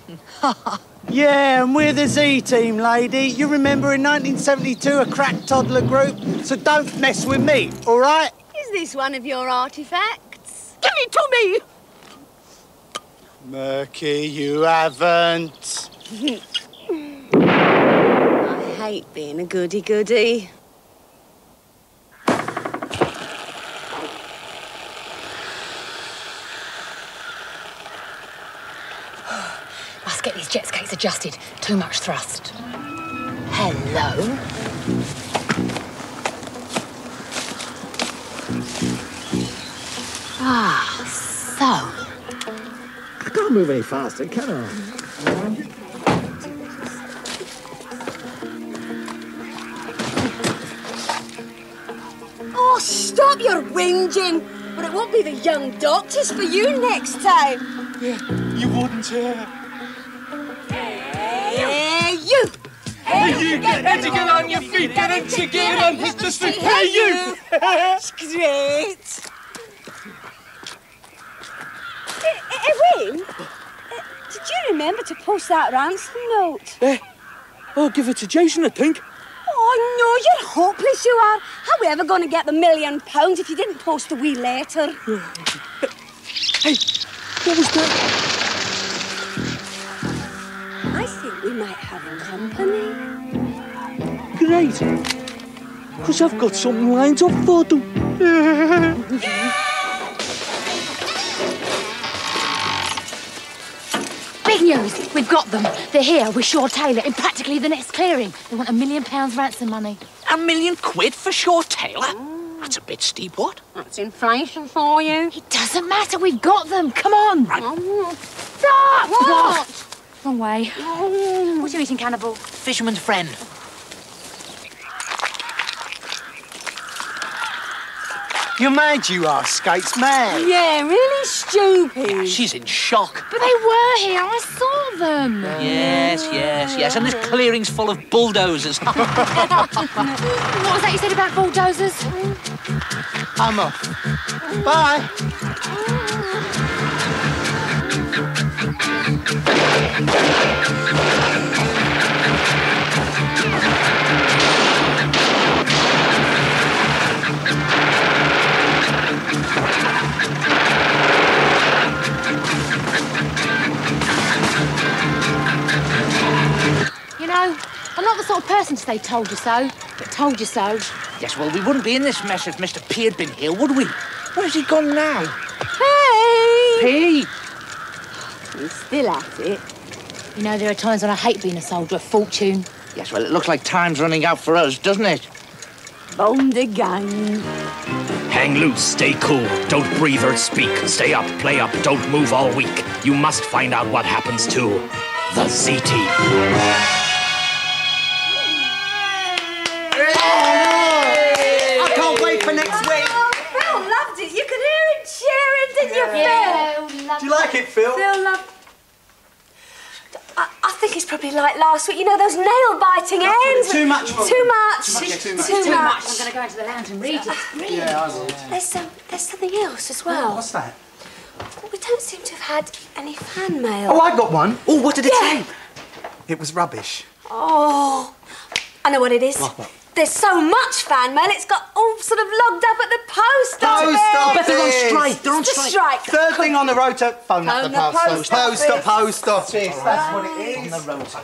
Yeah, and we're the Z-Team, lady. You remember in 1972 a crack toddler group? So don't mess with me, all right? Is this one of your artifacts? Give it to me! Murky, you haven't. I hate being a goody-goody. Must get these jet skates adjusted. Too much thrust. Hello. Ah, so. I can't move any faster, can I? Oh, stop your whinging! But it won't be the young doctors for you next time. Yeah, you wouldn't, Hey, you! Hey, you! Get ready to get on your feet! Get into gear and hit the street! Hey, you! Great! Wayne, did you remember to post that ransom note? I'll give it to Jason, I think. Oh, no, you're hopeless, you are. How are we ever going to get the £1 million if you didn't post a wee letter? Hey, what was that? I think we might have company. Great. Because I've got something lined up for them. Big news! We've got them. They're here with Shaw Taylor in practically the next clearing. They want £1 million ransom money. £1 million for Shaw Taylor? That's a bit steep, what? That's inflation for you. It doesn't matter, we've got them. Come on. Right. Stop! What? Wrong way. What are you eating, cannibal? Fisherman's friend. You mad, you are, skates mad. Yeah, really stupid. She's in shock. But they were here, I saw them. Yes, and this clearing's full of bulldozers. What was that you said about bulldozers? I'm off. Bye. not the sort of person to say told you so, but told you so. Yes, well, we wouldn't be in this mess if Mr. P had been here, would we? Where's he gone now? Hey! P! He's still at it. You know, there are times when I hate being a soldier of fortune. Yes, well, it looks like time's running out for us, doesn't it? Bond again. Hang loose, stay cool, don't breathe or speak. Stay up, play up, don't move all week. You must find out what happens to the Z-Team. I can't wait for next week. Oh, Phil loved it. You could hear him cheering, didn't you, Phil? Yeah, Do you like it, Phil? Phil loved. I think it's probably like last week. You know those nail-biting ends. Too much. Too much. Too much. Too much. I'm going to go into the lounge and read it. Yeah, I will. There's something else as well. What's that? We don't seem to have had any fan mail. Oh, I got one. Oh, what did it say? It was rubbish. Oh, I know what it is. What? There's so much fan mail, it's got all sort of logged up at the post office. I bet they're on strike. They're on It's a strike. strike. Third thing on the rotor, phone up the post office. Post office. That's what it is. On the rotor.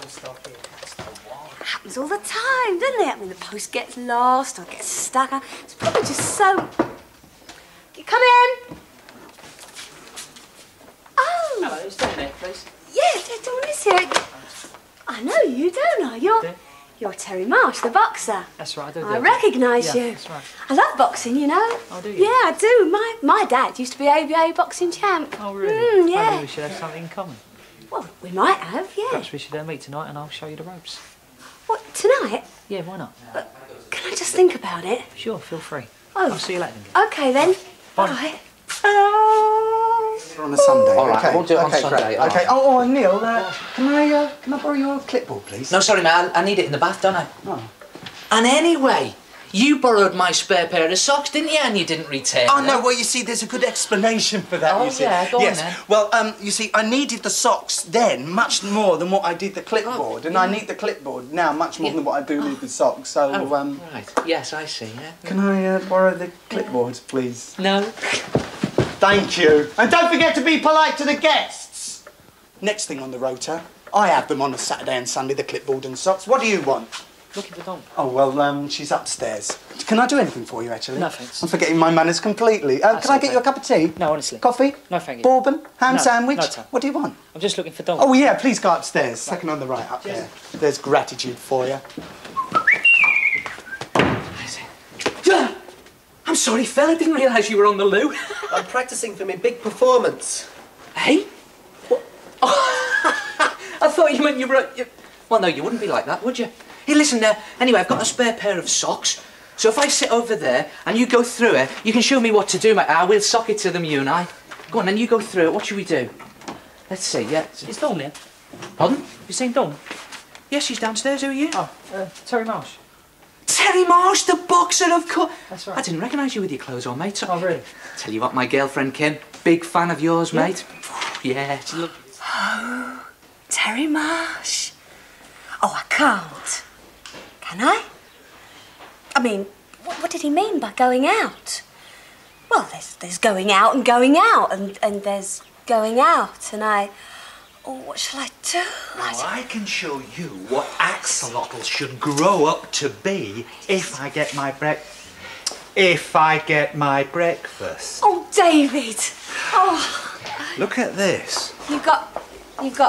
It happens all the time, doesn't it? I mean, the post gets lost or gets stuck. It's probably just so... You come in. Oh. Hello, who's down there, please? Yeah, Dawn is here. I know you, don't I? You're Terry Marsh, the boxer. That's right, I do. I recognise you. That's right. I love boxing, you know. Oh, do you? Yeah, I do. My dad used to be ABA boxing champ. Oh, really? Yeah. Maybe we should have something in common. Well, we might have, yeah. Perhaps we should meet tonight and I'll show you the ropes. What, tonight? Yeah, why not? Can I just think about it? Sure, feel free. Oh. I'll see you later then. Okay, then. Bye. Bye. On a Sunday. All right, okay. we'll do it on okay, Sunday. Great. Okay. Oh, Neil, can I borrow your clipboard, please? No, sorry, mate, I need it in the bath, don't I? Oh. And anyway, you borrowed my spare pair of socks, didn't you? And you didn't return Oh, them. no, well, you see, there's a good explanation for that, Oh, you see. yeah, go on yes. then. Well, you see, I needed the socks then much more than what I did the clipboard, and I need the clipboard now much more than what I do need the socks, so... Right, yes, I see, yeah. Can I borrow the clipboard, please? No. Thank you. And don't forget to be polite to the guests. Next thing on the rotor, I have them on a Saturday and Sunday, the clipboard and socks. What do you want? Looking for Dawn. Oh, well, she's upstairs. Can I do anything for you, actually? No, thanks. I'm forgetting my manners completely. Can I get you a cup of tea? No, honestly. Coffee? No, thank you. Bourbon? Ham No, sandwich? no time. What do you want? I'm just looking for Dawn. Oh, yeah, please go upstairs. Second on the right, up there. There's gratitude for you. I'm sorry, Phil, I didn't realise you were on the loo. I'm practicing for my big performance. Hey? What? Oh, I thought you meant you were... Well, no, you wouldn't be like that, would you? Hey, listen, anyway, I've got a spare pair of socks, so if I sit over there and you go through it, you can show me what to do, mate. We'll sock it to them, you and I. Go on, then you go through it. What should we do? Let's see, yeah. Is Dawn there? Pardon? You seen Dawn? Yes, she's downstairs. Who are you? Oh, Terry Marsh. Terry Marsh, the boxer, of course. That's right. I didn't recognise you with your clothes on, mate. Oh, really? Tell you what, my girlfriend Kim, big fan of yours, mate. Yeah, she loves you. Oh, Terry Marsh. Oh, I can't. Can I? I mean, what did he mean by going out? Well, there's going out and going out, and there's going out, and oh, what shall I do? Now, I can show you what axolotls should grow up to be if I get my breakfast. Oh, David! Oh, Look at this. you've got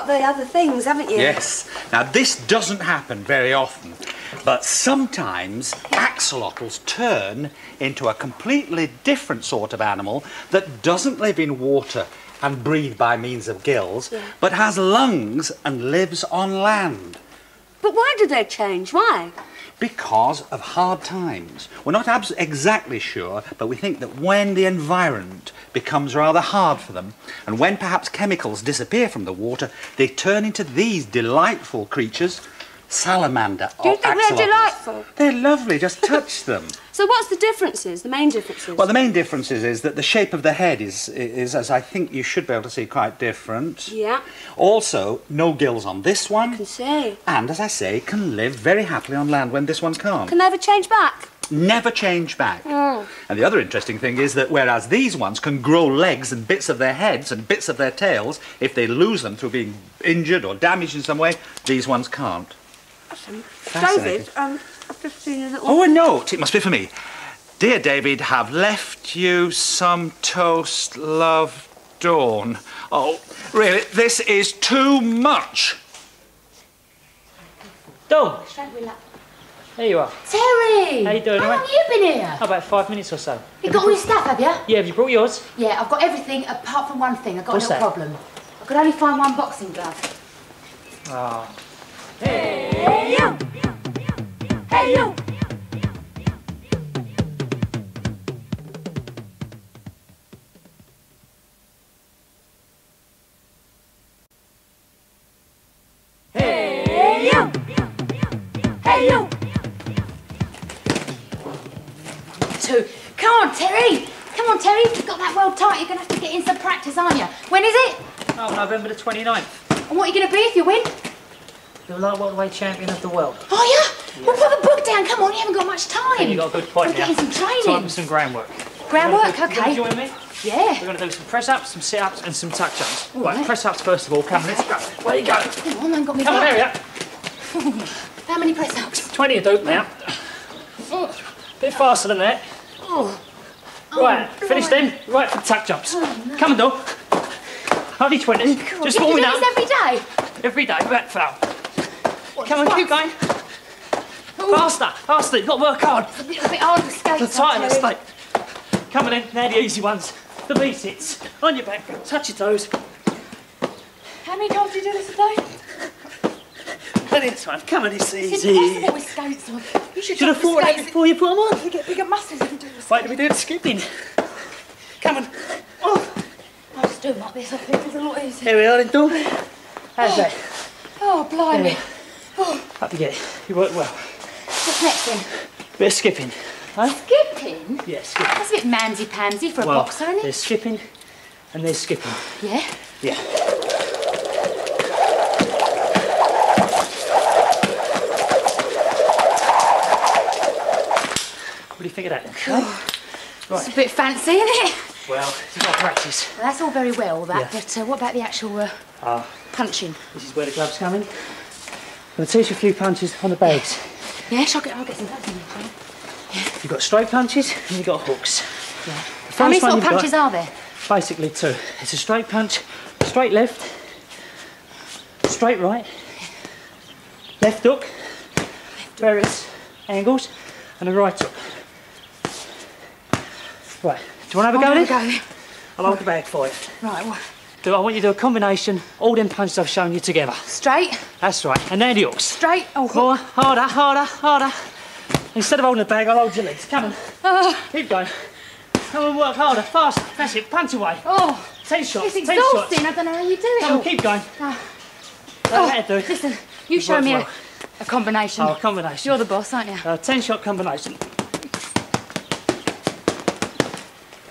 the other things, haven't you? Yes. Now, this doesn't happen very often, but sometimes axolotls turn into a completely different sort of animal that doesn't live in water and breathe by means of gills, but has lungs and lives on land. But why do they change? Why? Because of hard times. We're not exactly sure, but we think that when the environment becomes rather hard for them, and when perhaps chemicals disappear from the water, they turn into these delightful creatures, salamander Do you or think they're axolotls. delightful? They're lovely, just touch them. So what's the differences, the main differences? Well, the main difference is that the shape of the head is, as I think you should be able to see, quite different. Yeah. Also, no gills on this one. I can see. And, as I say, can live very happily on land when this one's can't. Can they ever change back? Never change back. Mm. And the other interesting thing is that whereas these ones can grow legs and bits of their heads and bits of their tails, if they lose them through being injured or damaged in some way, these ones can't. Fascinating. David, I've just seen a little... Oh, a note. It must be for me. Dear David, have left you some toast, love, Dawn. Oh, really, this is too much. Dawn. There you are. Terry! How you doing, How all long right? have you been here? How about 5 minutes or so? You got all your stuff, have you? Yeah, have you brought yours? Yeah, I've got everything apart from one thing. I've got What's a little that? problem. I could only find one boxing glove. Ah. Hey, you! Hey, you! Hey, you! Hey, you! Two. Come on, Terry! Come on, Terry. You've got that well tight. You're going to have to get in some practice, aren't you? When is it? Oh, November the 29th. And what are you going to be if you win? You're light welterweight champion of the world. Are you? Well, put the book down. Come on, you haven't got much time. You've got a good point We're now. getting some training. Time for some groundwork. Groundwork, You okay. join me? Yeah. We're going to do some press-ups, some sit-ups and some tuck-jumps. All Right, right. press-ups first of all. Come on, let's go. Where you go? Come on, I haven't got me Come on, back. there we are. How many press-ups? 20 a dope now. Bit faster than that. Oh. Right, finish them. Right for tuck jumps. No. Come on, dog. Only 20. Just you warming do up. this every day? Every day, back foul. Come on, keep going. Faster, faster. You've got to work hard. It's a bit hard with skates. The tighter Terry. state. Come on in. Now the easy ones. The V-sits. On your back. Touch your toes. How many times do you do this a day? And this one. Come on, it's It's easy. impossible with skates on. You should Should have thought that before you put them on. You get bigger muscles if you do this. Wait till we do the skipping. Come on. Oh. I'll just do them like this. I think it's a lot easier. Here we are, then, dog. How's that? Oh, blimey. Yeah. Oh, Up you get it. You work well. what's next then? Bit of skipping. Huh? Skipping? Yeah, skipping. That's a bit mansy-pansy for a Well, boxer, isn't it? there's skipping and there's skipping. Yeah? Yeah. What do you think of that then? Cool. It's a bit fancy, isn't it? Well, you've got to practice. Well, that's all very well, that, Yeah. but what about the actual punching? This is where the gloves come in. I'm going to teach you a few punches on the bags. Yeah, I'll get some gloves in there. You've got straight punches and you've got hooks. Yeah. The How many first one sort of you've punches got- are there? Basically two. It's a straight punch, straight left, straight right, left hook, various angles, and a right hook. Right, do you want to have a go then? I'll hold the bag for you. Right, well, I want you to do a combination, all them punches I've shown you together. straight, That's right, and now the hooks. straight, oh, More, harder, harder, harder. Instead of holding the bag, I'll hold your legs. Come on. Keep going. Come on, work harder, faster. That's it, punch away. Oh, 10 shots, it's 10 shots. exhausting. I don't know how you do it. Come on, keep going. That'll do. Listen, you You've show worked me well. a combination. Oh, a combination. You're the boss, aren't you? 10-shot combination.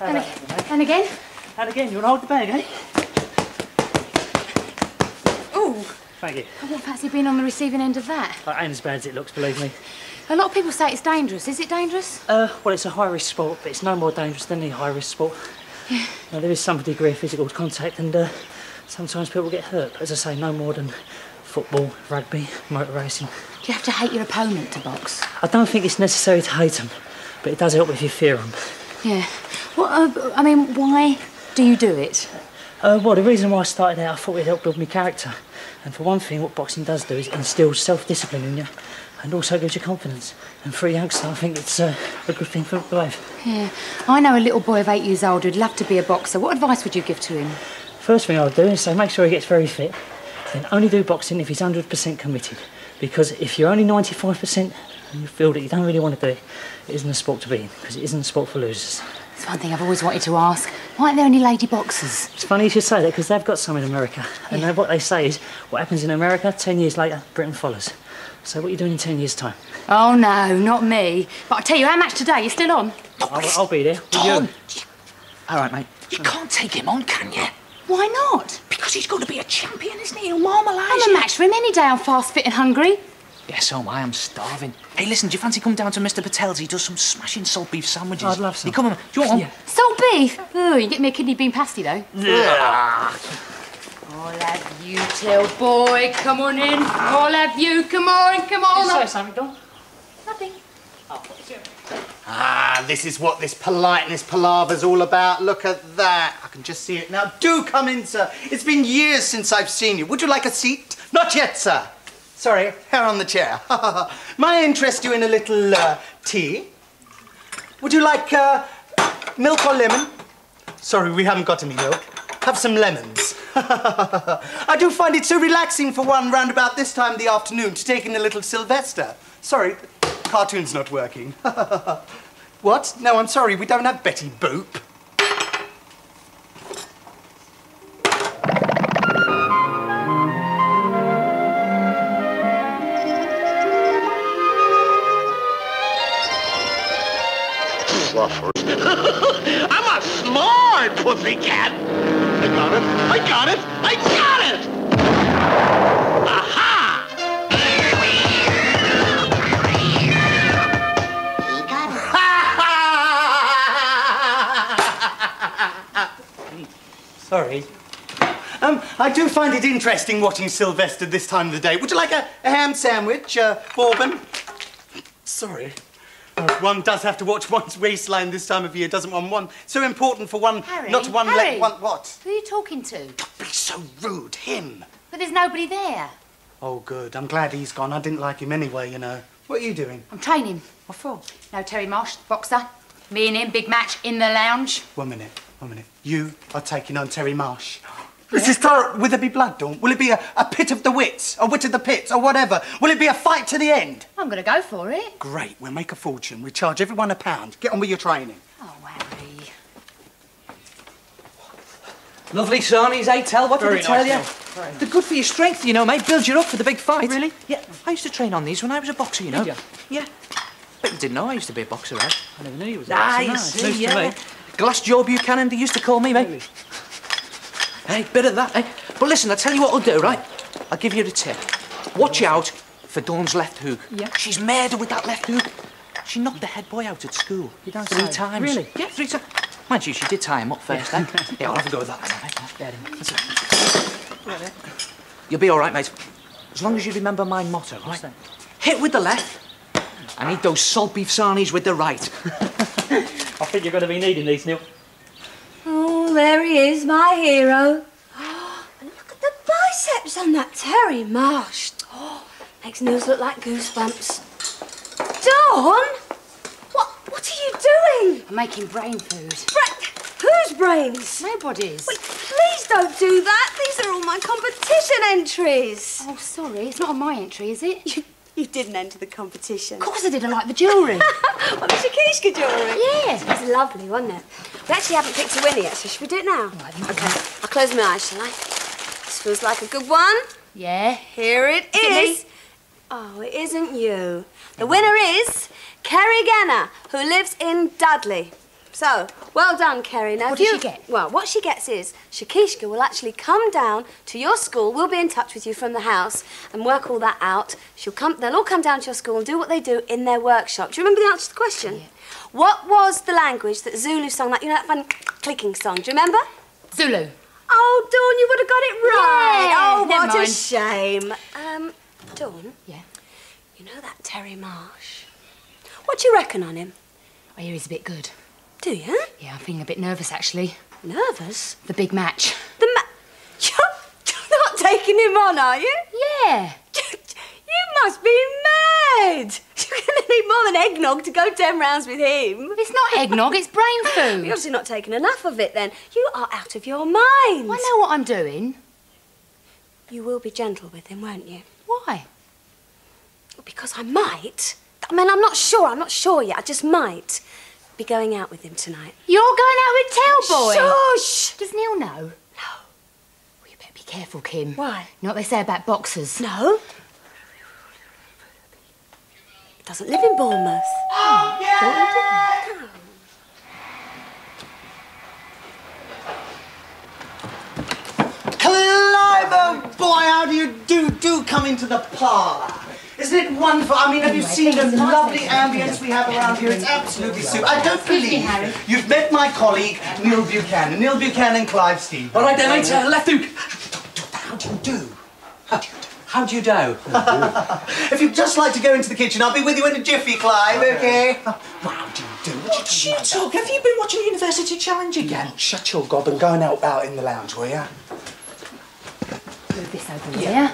And again? And again, you want to hold the bag, eh? Ooh, Thank you. I wouldn't fancy being on the receiving end of that. That ain't as bad as it looks, believe me. A lot of people say it's dangerous. Is it dangerous? Well, it's a high-risk sport, but it's no more dangerous than any high-risk sport. Yeah. Now, there is some degree of physical contact, and sometimes people get hurt. But as I say, no more than football, rugby, motor racing. Do you have to hate your opponent to box? I don't think it's necessary to hate them, but it does help if you fear them. Yeah. Well, I mean, why do you do it? Well, the reason why I started out, I thought it'd help build my character. And for one thing, what boxing does do is it instills self-discipline in you, and also gives you confidence. And for a youngster, I think it's a good thing for life. Yeah. I know a little boy of 8 years old who'd love to be a boxer. What advice would you give to him? First thing I'll do is say make sure he gets very fit, then only do boxing if he's 100% committed. Because if you're only 95% and you feel that you don't really want to do it, it isn't a sport to be in, because it isn't a sport for losers. It's one thing I've always wanted to ask. Why aren't there any lady boxers? It's funny you should say that, because they've got some in America. And then what they say is, what happens in America, 10 years later, Britain follows. So what are you doing in 10 years' time? Oh, no, not me. But I tell you, our match today, you're still on. I'll be there. With Tom! you. All right, mate. You can't take him on, can you? Why not? Because he's going to be a champion, isn't he? He'll marmalise I'm a you. match for him any day. I'm fast, fit and hungry. Yes, so am I. I'm starving. Hey, listen, do you fancy coming down to Mr. Patel's? He does some smashing salt beef sandwiches. I'd love some. You come on. Do you want one? Yeah. Salt beef? Oh, you get me a kidney bean pasty, though. Yeah. I'll have You tell boy, come on in. I'll have you. Come on, come on. Did you say something, Dawn? Nothing. Ah, this is what this politeness palaver's all about. Look at that. I can just see it now. Do come in, sir. It's been years since I've seen you. Would you like a seat? Not yet, sir. Sorry, hair on the chair. May I interest you in a little tea? Would you like milk or lemon? Sorry, we haven't got any milk. Have some lemons. I do find it so relaxing for one round about this time of the afternoon to take in a little Sylvester. Sorry, the cartoon's not working. What? No, I'm sorry, we don't have Betty Boop. I'm a smart pussycat. I got it. I got it. I got it. Aha! Sorry. I do find it interesting watching Sylvester this time of the day. Would you like a ham sandwich, bourbon? Sorry. One does have to watch one's waistline this time of year, doesn't one? One so important for one, Harry, not one. Harry. What? Who are you talking to? Don't be so rude. Him. But there's nobody there. Oh, good. I'm glad he's gone. I didn't like him anyway, you know. What are you doing? I'm training. What for? No, Terry Marsh, boxer. Me and him, big match in the lounge. 1 minute. 1 minute. You are taking on Terry Marsh. This is terrible. Will there be blood, Dawn? Will it be a pit of the wits? A wit of the pits? Or whatever? Will it be a fight to the end? I'm going to go for it. Great. We'll make a fortune. We charge everyone £1. Get on with your training. Oh, Harry. Lovely sarnies, eh, Tel? What did Very I tell nice, you? They're good for your strength, you know, mate. Build you up for the big fight. Really? Yeah. I used to train on these when I was a boxer, you know. Did Yeah. Bet you didn't know I used to be a boxer, eh? I never knew you was Ah, so you nice. see, News to yeah. me. Glass jaw Buchanan, they used to call me, mate. Really? Hey, bit of that, eh? But listen, I'll tell you what I'll do, right? I'll give you the tip. Watch out for Dawn's left hook. Yeah. She's murder with that left hook. She knocked the head boy out at school. You don't 3 say. times. Really? Yeah, 3 times. Mind you, she did tie him up first, eh? Yeah, I'll have a go with that. Mate. You'll be all right, mate. As long as you remember my motto, right? What's that? Hit with the left, and eat those salt beef sarnies with the right. I think you're going to be needing these, Neil. Oh, there he is, my hero. And look at the biceps on that Terry Marsh. Oh, makes Nils look like goosebumps. Dawn? What are you doing? I'm making brain food. Whose brains? Nobody's. Wait, please don't do that. These are all my competition entries. Oh, sorry. It's not on my entry, is it? You didn't enter the competition. Of course I did. I like the jewellery. What, the Shakishka jewellery? Yes. It was lovely, wasn't it? We actually haven't picked a winner yet, so should we do it now? Okay, I'll close my eyes, shall I? This feels like a good one. Yeah. Here it is. Oh, it isn't you. The winner is Kerry Ganner, who lives in Dudley. So, well done, Kerry. Now, What does she get? Well, what she gets is Shakishka will actually come down to your school. We'll be in touch with you from the house and work all that out. They'll all come down to your school and do what they do in their workshop. Do you remember the answer to the question? Yeah. What was the language that Zulu sung? That, you know, that fun clicking song. Do you remember? Zulu. Oh, Dawn, you would have got it right. Yeah, Oh, never what a mind. shame. Dawn. Yeah. You know that Terry Marsh? What do you reckon on him? I hear he's a bit good. Do you? Yeah, I'm feeling a bit nervous, actually. Nervous? The big match. You're not taking him on, are you? Yeah. You must be mad. You're going to need more than eggnog to go 10 rounds with him. It's not eggnog, it's brain food. You're obviously not taking enough of it, then. You are out of your mind. I know what I'm doing. You will be gentle with him, won't you? Why? Because I might. I mean, I'm not sure yet. I just might be going out with him tonight. You're going out with Tellboy? Shush! Does Neil know? No. Well, you better be careful, Kim. Why? You know what they say about boxers? No. He doesn't live in Bournemouth. Oh, yeah! Clive, oh boy, how do you do? Do come into the parlour. Isn't it wonderful? I mean, have you seen the lovely ambience we have around here? It's absolutely super. I don't believe you've met my colleague, Neil Buchanan. Neil Buchanan, Clive Stevens. All right then, mate. Left hook. How do you do? How do you do? If you'd just like to go into the kitchen, I'll be with you in a jiffy, Clive, okay? How do you do? What you talk? Have you been watching University Challenge again? Shut your gob and go and help out in the lounge, will you? Move this over here.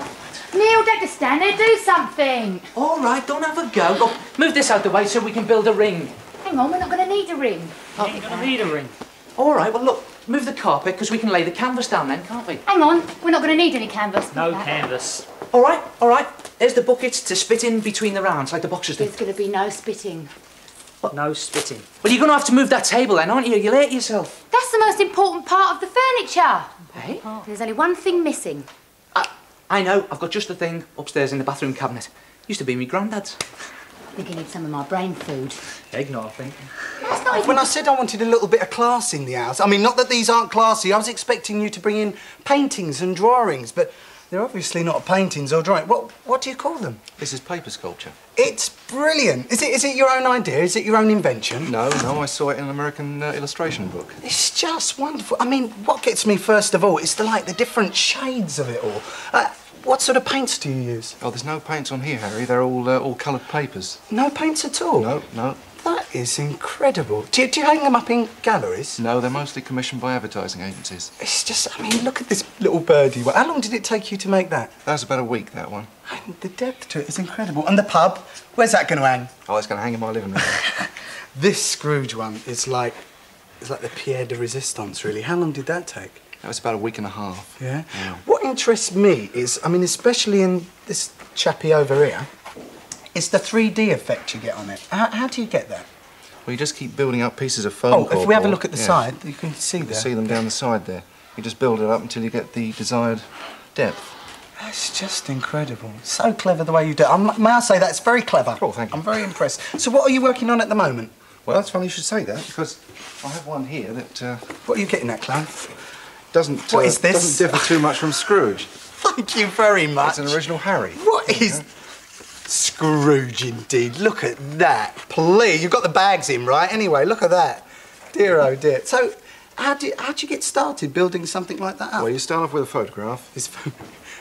Neil, don't just stand there, do something. All right, don't have a go. Go. Move this out the way so we can build a ring. Hang on, we're not going to need a ring. Oh, you're going to need a ring. All right, well, look, move the carpet because we can lay the canvas down then, can't we? Hang on, we're not going to need any canvas. No canvas. All right, all right. Here's the buckets to spit in between the rounds like the boxers do. There's going to be no spitting. What? No spitting. Well, you're going to have to move that table then, aren't you? You'll hurt yourself. That's the most important part of the furniture. Hey? There's only one thing missing. I know, I've got just the thing upstairs in the bathroom cabinet. Used to be me granddad's. I think I need some of my brain food. Eggnog, I think. That's not even... When I said I wanted a little bit of class in the house, I mean, not that these aren't classy, I was expecting you to bring in paintings and drawings, but they're obviously not paintings or drawings. What do you call them? This is paper sculpture. It's brilliant. Is it your own idea? Is it your own invention? No, I saw it in an American illustration book. It's just wonderful. I mean, what gets me first of all is the different shades of it all. What sort of paints do you use? Oh, there's no paints on here, Harry. They're all coloured papers. No paints at all? No. That is incredible. Do you hang them up in galleries? No, they're mostly commissioned by advertising agencies. It's just, I mean, look at this little birdie. How long did it take you to make that? That was about a week, that one. And the depth to it is incredible. And the pub, where's that going to hang? Oh, it's going to hang in my living room. This Scrooge one is like the Pierre de Resistance, really. How long did that take? That was about a week and a half. Yeah? What interests me is, I mean, especially in this chappie over here, it's the 3D effect you get on it. How do you get that? Well, you just keep building up pieces of foam. Oh, if we have a look at the side, you can see you there. can see them down the side there. You just build it up until you get the desired depth. That's just incredible. So clever the way you do it. May I say that's very clever? Oh, thank you. I'm very impressed. So what are you working on at the moment? Well, that's funny you should say that, because I have one here that... What are you getting at, Clive? What is this? Doesn't differ too much from Scrooge. Thank you very much. It's an original Harry. What is... Scrooge, indeed. Look at that. Please, you've got the bags in, right? Anyway, look at that. Dear, oh dear. So, how'd you get started building something like that up? Well, you start off with a photograph.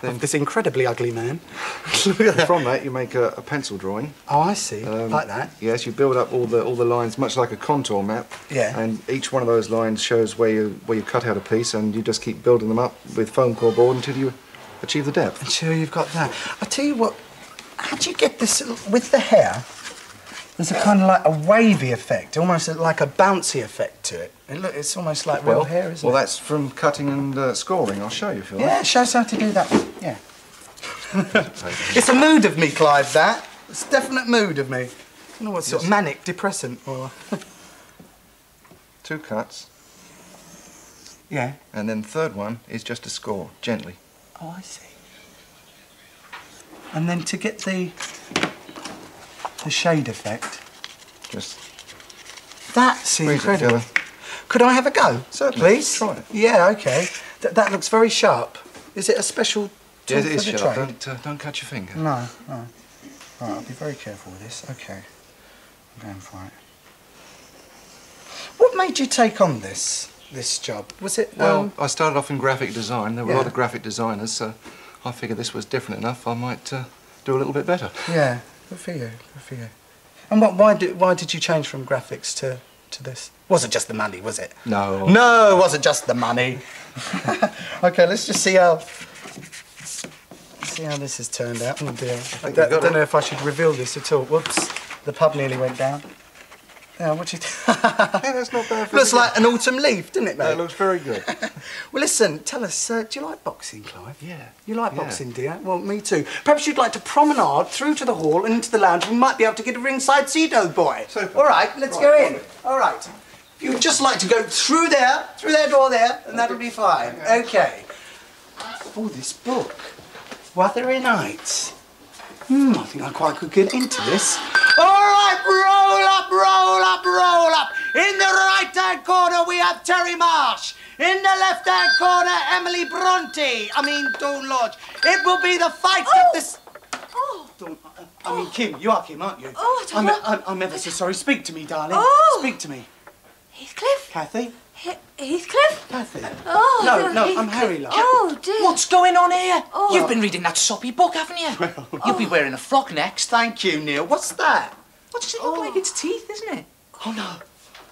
Of this incredibly ugly man. Look at that. From that, you make a pencil drawing. Oh, I see. Like that? Yes, you build up all the lines, much like a contour map. Yeah. And each one of those lines shows where you cut out a piece, and you just keep building them up with foam core board until you achieve the depth. Until you've got that. I tell you what, how do you get this with the hair? There's a kind of like a wavy effect, almost like a bouncy effect to it. It's almost like real hair, isn't it? Well, that's from cutting and scoring. I'll show you if you like. Yeah, show us how to do that. Yeah. It's a mood of me, Clive, that. It's a definite mood of me. I don't know what sort of manic depressant or... 2 cuts. Yeah. And then the third one is just a score, gently. Oh, I see. And then to get the shade effect... Just... That's incredible. Could I have a go? Certainly. Please? Try it. Yeah, OK. That looks very sharp. Is it a special tool Yes, it is for the sharp. trade? Don't cut your finger. No. All right, I'll be very careful with this. OK. I'm going for it. What made you take on this job? Was it... Well, I started off in graphic design. There were Yeah. other graphic designers, so I figured this was different enough. I might do a little bit better. Yeah, good for you, good for you. And why did you change from graphics to this? Wasn't just the money, was it? No. No, it wasn't just the money. OK, let's just see how this has turned out. Oh dear. I don't know if I should reveal this at all. Whoops, the pub nearly went down. Yeah, what you do? Hey, that's not bad. Looks like an autumn leaf, doesn't it, mate? That looks very good. Well, listen, tell us, do you like boxing, Clive? Yeah. You like boxing, do you? Well, me too. Perhaps you'd like to promenade through to the hall and into the lounge. We might be able to get a ringside seat, old boy. Super. All right, let's go in. All right. If you would just like to go through that door there, and that'll be fine. OK. Oh, this book. Wuthering Heights. I think I quite could get into this. All right, roll up, roll up, roll up. In the right-hand corner, we have Terry Marsh. In the left-hand corner, Emily Bronte. Dawn Lodge. It will be the fight of this... Oh. Kim. You are Kim, aren't you? Oh, I don't know. I'm ever so sorry. Speak to me, darling. Oh. Speak to me. Heathcliff? Kathy? Heathcliff? Kathy. Oh, No, I'm Harry, love. Oh, dear. What's going on here? Oh. You've been reading that soppy book, haven't you? You'll be wearing a frock next. Thank you, Neil. What's that? What does it look like? It's teeth, isn't it? Oh, no.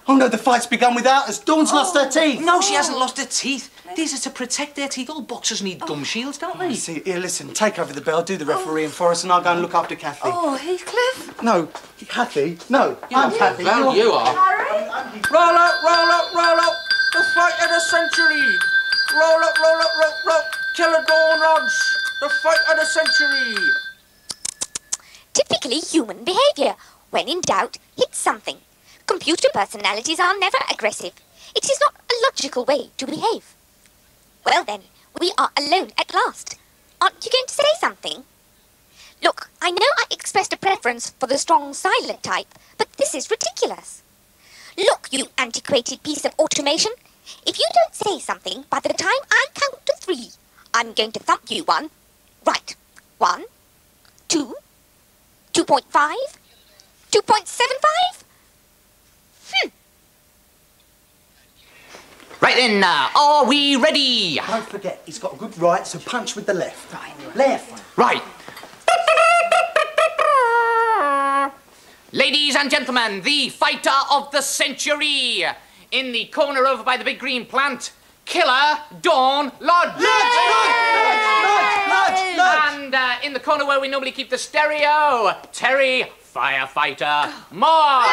Oh, no, the fight's begun without us. Dawn's lost her teeth. No, she hasn't lost her teeth. These are to protect their teeth. All boxers need gum shields, don't they? See, here, listen, take over the bell, do the refereeing for us, and I'll go and look after Kathy. Oh, Heathcliff? No, Kathy, no. I'm Kathy. Well, you are. Roll up, roll up, roll up. The fight of the century. Roll up, roll up, roll, roll. Killer Dawn Rods. The fight of the century. Typically human behaviour. When in doubt, hit something. Computer personalities are never aggressive. It is not a logical way to behave. Well then, we are alone at last. Aren't you going to say something? Look, I know I expressed a preference for the strong silent type, but this is ridiculous. Look, you antiquated piece of automation. If you don't say something by the time I count to 3, I'm going to thump you one. Right. 1, 2, 2.5, 2.75. Right then, are we ready? Don't forget, he's got a good right, so punch with the left. Right. Left. Right. Ladies and gentlemen, the fighter of the century. In the corner over by the big green plant, Killer Dawn Lodge. Lodge. And in the corner where we normally keep the stereo, Terry Firefighter Morss.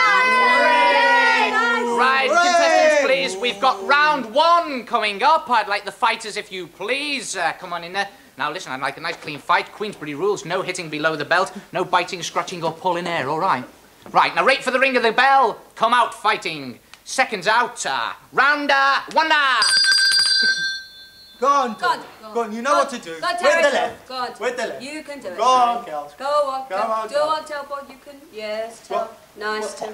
Right, contestants, please. We've got round 1 coming up. I'd like the fighters, if you please. Come on in there. Now, listen, I'd like a nice clean fight. Queensberry rules. No hitting below the belt. No biting, scratching, or pulling air. All right? Right, now, right for the ring of the bell. Come out fighting. Seconds out. Round 1. Go on, go on. You know what to do. Go on, With Terry. the left. Go on. With the left. You can do it. Go on, girls. Go on. Go on, Do girls. on, tell what you can. Yes, tell. What? Nice to.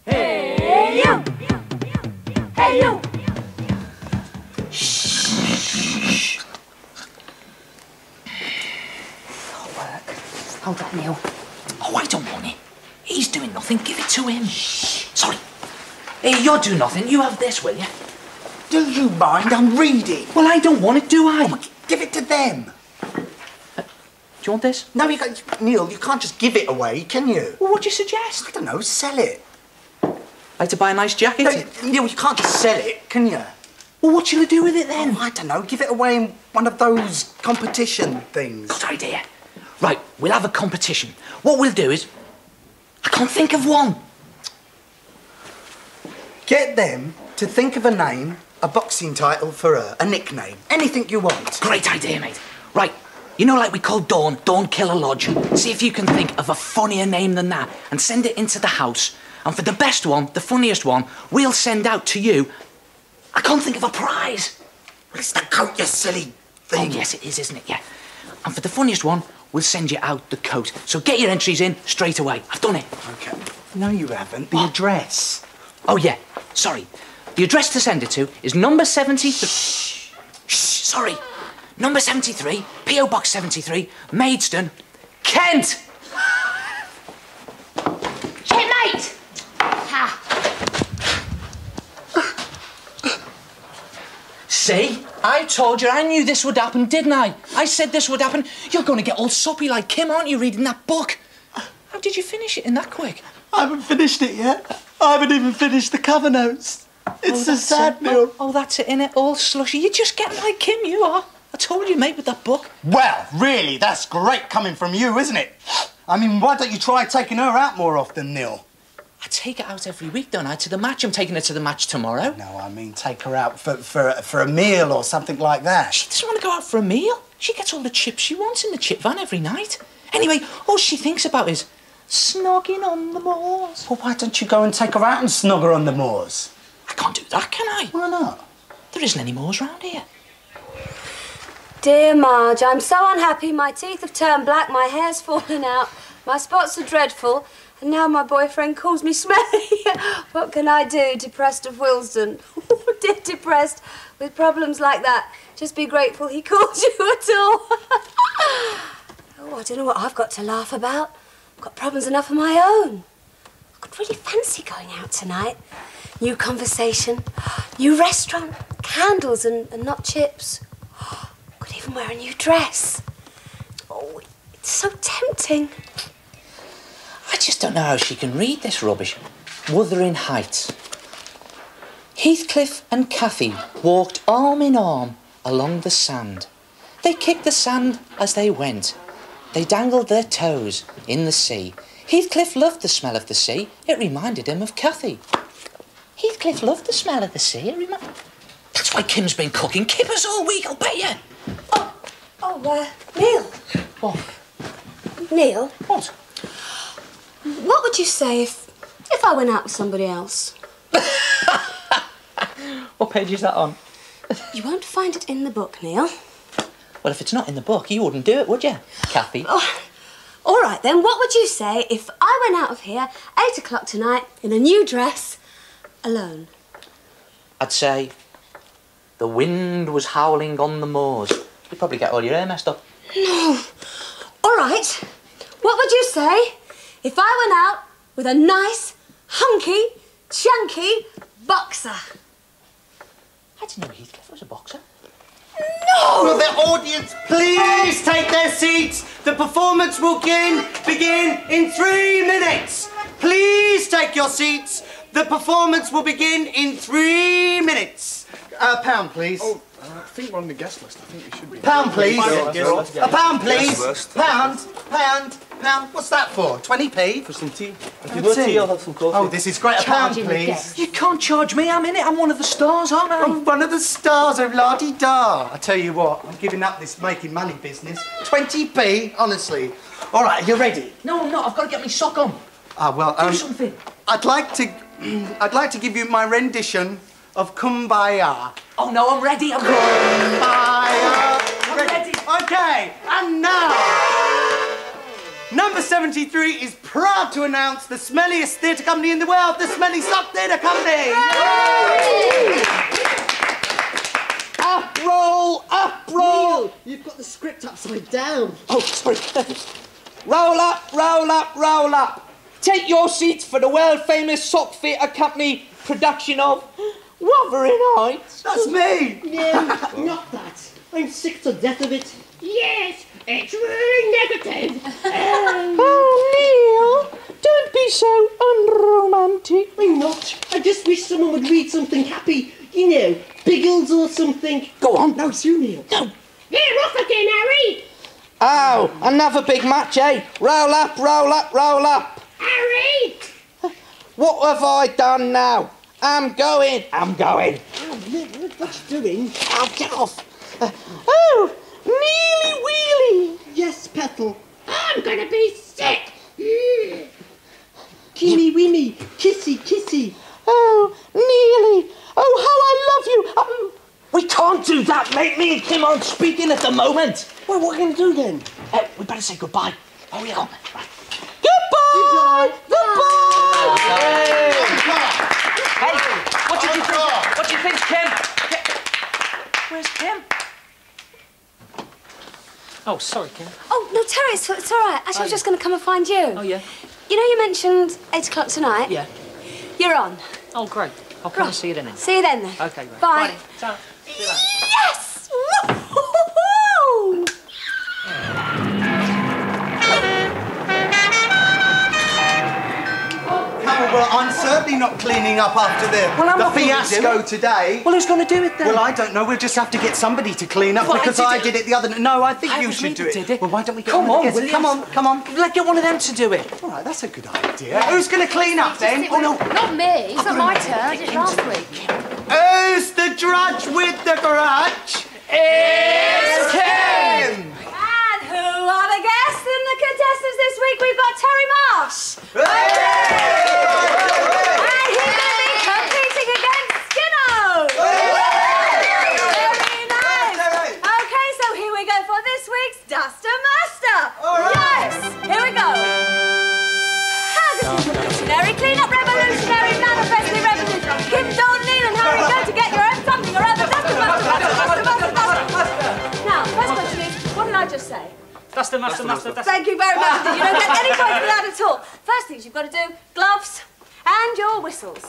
Hey, you! Hey, you! Hold that, Neil. Oh, I don't want it. He's doing nothing. Give it to him. Sorry. Hey, you're doing nothing. You have this, will you? Do you mind? I'm reading. Well, I don't want it, do I? Oh, give it to them. Do you want this? No, Neil, you can't just give it away, can you? Well, what do you suggest? I don't know, sell it. Like to buy a nice jacket? No, Neil, you can't just sell it, can you? Well, what shall I do with it then? Oh, I don't know, give it away in one of those competition things. Good idea. Right, we'll have a competition. What we'll do is... I can't think of one. Get them to think of a name, a boxing title for her, a nickname, anything you want. Great idea, mate. Right, you know like we call Dawn Killer Lodge? See if you can think of a funnier name than that and send it into the house. And for the best one, the funniest one, we'll send out to you... I can't think of a prize. Well, it's the coat, you silly thing. Oh, yes, it is, isn't it? Yeah. And for the funniest one, we'll send you out the coat. So get your entries in straight away. I've done it. OK. No, you haven't. The address. Oh, yeah. Sorry. The address to send it to is number 73... Shh. Sorry. Number 73, P.O. Box 73, Maidstone, Kent. Checkmate! Ha! See? I told you, I knew this would happen, didn't I? I said this would happen. You're going to get all soppy like Kim, aren't you, reading that book? How did you finish it in that quick? I haven't finished it yet. I haven't even finished the cover notes. It's so sad, Neil. Oh, that's it, innit? All slushy. You're just getting like Kim, you are. I told you, mate, with that book. Well, really, that's great coming from you, isn't it? I mean, why don't you try taking her out more often, Neil? I take her out every week, don't I, to the match? I'm taking her to the match tomorrow. No, I mean take her out for a meal or something like that. She doesn't want to go out for a meal. She gets all the chips she wants in the chip van every night. Anyway, all she thinks about is snogging on the moors. Well, why don't you go and take her out and snog her on the moors? I can't do that, can I? Why not? There isn't any moors round here. Dear Marge, I'm so unhappy. My teeth have turned black, my hair's fallen out, my spots are dreadful, And now my boyfriend calls me smelly. What can I do, depressed of Wilsden? Dear depressed, with problems like that, just be grateful he called you at all. Oh, I don't know what I've got to laugh about. I've got problems enough of my own. I could really fancy going out tonight. New conversation, new restaurant, candles and not chips. Could even wear a new dress. Oh, it's so tempting. I just don't know how she can read this rubbish. Wuthering Heights. Heathcliff and Cathy walked arm in arm along the sand. They kicked the sand as they went. They dangled their toes in the sea. Heathcliff loved the smell of the sea. It reminded him of Cathy. Heathcliff loved the smell of the sea. That's why Kim's been cooking kippers all week, I'll bet you. Neil. What? Neil. What? What would you say if I went out with somebody else? What page is that on? You won't find it in the book, Neil. Well, if it's not in the book, you wouldn't do it, would you, Cathy? Oh, all right, then, what would you say if I went out of here 8 o'clock tonight in a new dress, alone? I'd say the wind was howling on the moors. You'd probably get all your hair messed up. No. All right. What would you say if I went out with a nice, hunky, chunky boxer? I didn't know Heathcliff was a boxer. No! Will the audience please take their seats? The performance will begin in 3 minutes. Please take your seats. The performance will begin in 3 minutes. Pound, please. Oh, I think we're on the guest list. I think we should be. Pound, please. Yeah, A pound, please. Guest Pound. What's that for? 20p? For some tea. If you want tea, I'll have some coffee. Oh, this is great. A pound, Charging the please. guests. You can't charge me. I'm in it. I'm one of the stars, aren't I? Oh, one of the stars of la-di-da. I tell you what, I'm giving up this making money business. 20p, honestly. All right, are you ready? No, I'm not. I've got to get my sock on. Well, Do something. I'd like to give you my rendition of Kumbaya. Oh no, I'm ready. Kumbaya. I'm ready. Okay, and now, number 73 is proud to announce the smelliest theatre company in the world, the Smelly Sock Theatre Company. Up roll, up roll. Neil, you've got the script upside down. Oh, sorry. Roll up, roll up, roll up. Take your seats for the world-famous Sock Theatre Company production of Wuthering Heights. That's me. No, not that. I'm sick to death of it. Yes, it's really negative. Oh, Neil, don't be so unromantic. I'm not. I just wish someone would read something happy. You know, Biggles or something. Go on. No, it's you, Neil. No. You're off again, Harry. Oh, another big match, eh? Roll up, roll up, roll up. Harry! What have I done now? I'm going. Oh, Neil, what you doing? I'll get off. Oh, Neely Wheely. Yes, Petal. I'm gonna be sick. Kimmy Wimmy. Kissy, kissy. Oh, Neely. Oh, how I love you. We can't do that, mate. Me and Kim aren't speaking at the moment. Well, what are we going to do then? We better say goodbye. Oh, yeah. Goodbye. Hey, what did you think? What do you think, Kim? Where's Kim? Oh, sorry, Kim. Oh, no, Terry, it's all right. Actually, I was just going to come and find you. Oh, yeah? You know you mentioned 8 o'clock tonight? Yeah. You're on. Oh, great. I'll come and see you then. See you then. Okay, great. Bye. Righty. Ciao. See you later. Yes! Woo-hoo-hoo! Well, I'm certainly not cleaning up after the fiasco today. Well, who's going to do it then? Well, I don't know. We'll just have to get somebody to clean up because I did it the other night. No, I think you should do it. Well, why don't we get Come on, will you? Come on. Let's get one of them to do it. All right, that's a good idea. Who's going to clean up then? Oh, no. Not me. It's not my turn. I did it last week. Who's the drudge with the grudge? It's Kim! And who are the guests and the contestants this week? We've got Terry Marsh. And he's going to be competing against Skinno. Very nice. Okay, so here we go for this week's Duster Master. Yes, here we go. How does duster. Thank you very much. You don't get any points for that at all. First things you've got to do, gloves and your whistles.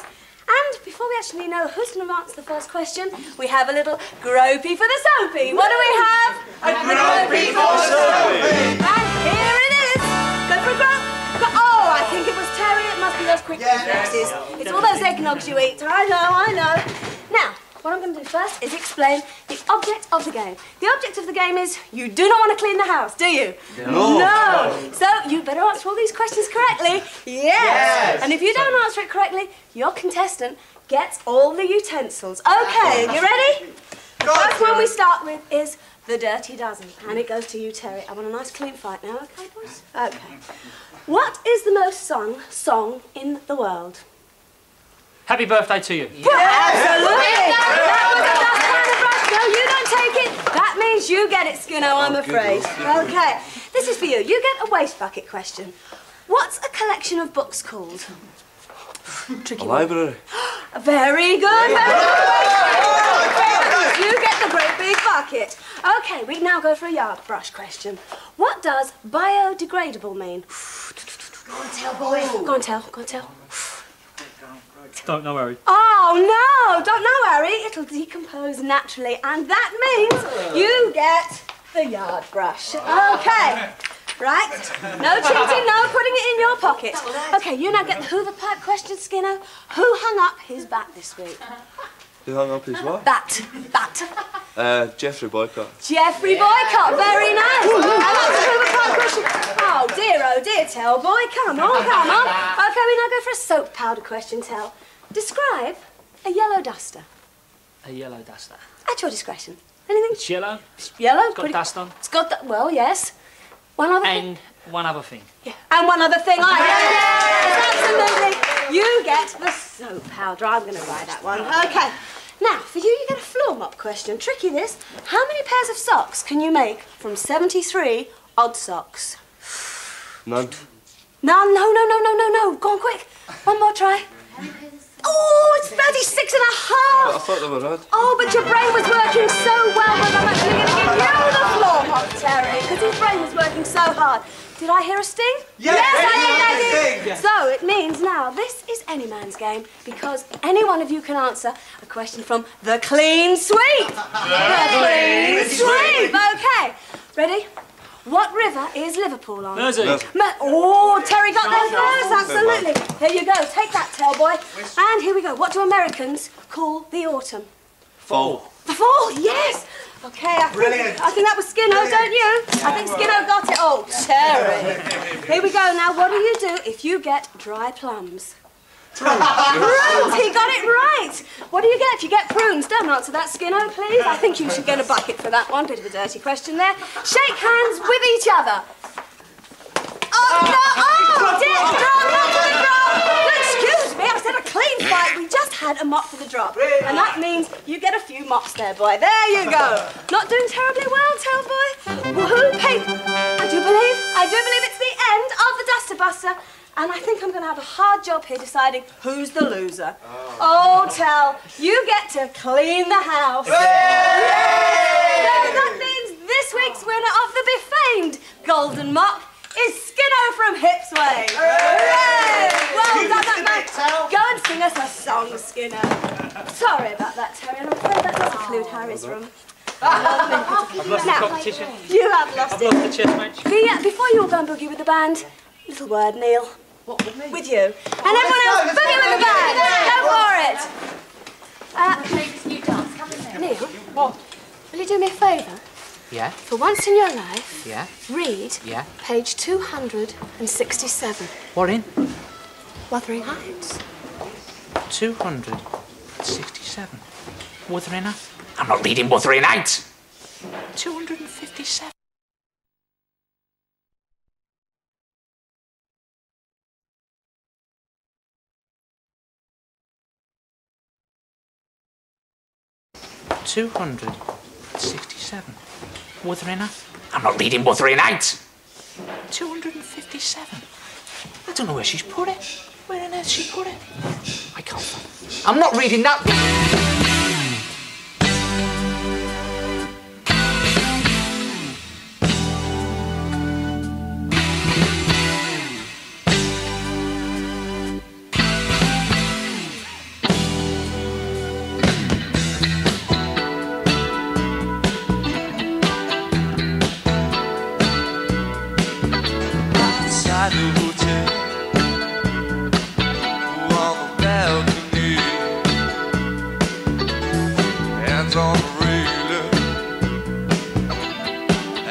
And before we actually know who's going to answer the first question, we have a little gropey for the soapy. What do we have? A gropey for the soapy. And here it is. Go for a grope. Oh, I think it was Terry. It must be those quick reflexes. It's all those eggnogs you eat. I know. Now, what I'm going to do first is explain the object of the game. The object of the game is you do not want to clean the house, do you? No. So you better answer all these questions correctly. Yes. And if you don't answer it correctly, your contestant gets all the utensils. Okay, you ready? The first one we start with is the Dirty Dozen. And it goes to you, Terry. I want a nice clean fight now, okay, boys? Okay. What is the most sung song in the world? Happy birthday to you. Yeah, absolutely. That was a dust kind of brush. No, you don't take it. That means you get it, Skinno, I'm afraid. Okay, this is for you. You get a waste bucket question. What's a collection of books called? Tricky one. Library. Very good. You get the great big bucket. Okay, we now go for a yard brush question. What does biodegradable mean? Go on, tell, boy. Go on, tell. Don't know, Harry. Oh, no! Don't know, Harry. It'll decompose naturally, and that means you get the yard brush. Okay. Right? No cheating, no putting it in your pocket. Okay, you now get the Hoover pipe question, Skinner. Who hung up his bat this week? Who hung up his what? Bat. Jeffrey Boycott. Jeffrey Boycott, very nice. And that's a Hoover pipe question. Oh dear, Tell boy, come on. Okay, we now go for a soap powder question, Tell. Describe a yellow duster. A yellow duster. At your discretion. Anything? It's yellow. Yellow. It's got dust on. It's got that. Well, yes. One other thing. And one other thing. Yeah. And one other thing. Yes, absolutely. You get the soap powder. I'm going to buy that one. Okay. Now, for you get a floor mop question. Tricky this. How many pairs of socks can you make from 73 odd socks? None. None? No. Go on, quick. One more try. Oh, it's 36 and a half. I thought they were red. Oh, but your brain was working so well that I'm actually going to give you the floor mop, Terry, because his brain was working so hard. Did I hear a sting? Yes, I did. So it means now this is any man's game because any one of you can answer a question from the clean sweep. The clean sweep. Okay, ready? What river is Liverpool on? Mersey. Oh, Terry got there first, absolutely. Here you go, take that, Tellboy. And here we go. What do Americans call the autumn? Fall. The fall, yes. Okay, I think that was Skinno, don't you? I think Skinno got it. Oh, Terry. Here we go. Now, what do you do if you get dry plums? Prunes. He got it right. What do you get if you get prunes? Don't answer that, Skinno, please. I think you should get a bucket for that one. Bit of a dirty question there. Shake hands with each other. Oh, no. Oh, dear. Drop for the drop. Excuse me, I said a clean fight. We just had a mop for the drop. And that means you get a few mops there, boy. There you go. Not doing terribly well, Tellboy. Well, who paid? I do believe it's the end of the Duster Buster. And I think I'm going to have a hard job here deciding who's the loser. Oh, Tell, you get to clean the house. So that means this week's winner of the befamed Golden Mop is Skinno from Hipsway. Hooray! Well done, that man. Go and sing us a song, Skinno. Sorry about that, Terry. I'm afraid that does include Harry's room. I've lost the competition. You have lost it. I've lost the chess match. Before you all go and boogie with the band, little word, Neil. What, with me? With you. And everyone else, boogie with the band. Go for it. Neil, what? Will you do me a favour? Yeah? For once in your life, Yeah? read page 267. What in? Wuthering Heights. 267. Wuthering Heights? I'm not reading Wuthering Heights. 257. $267. Wuthering Heights? I'm not reading Wuthering Heights. 257. I don't know where she's put it. Where on earth she put it? I can't find it. I'm not reading that.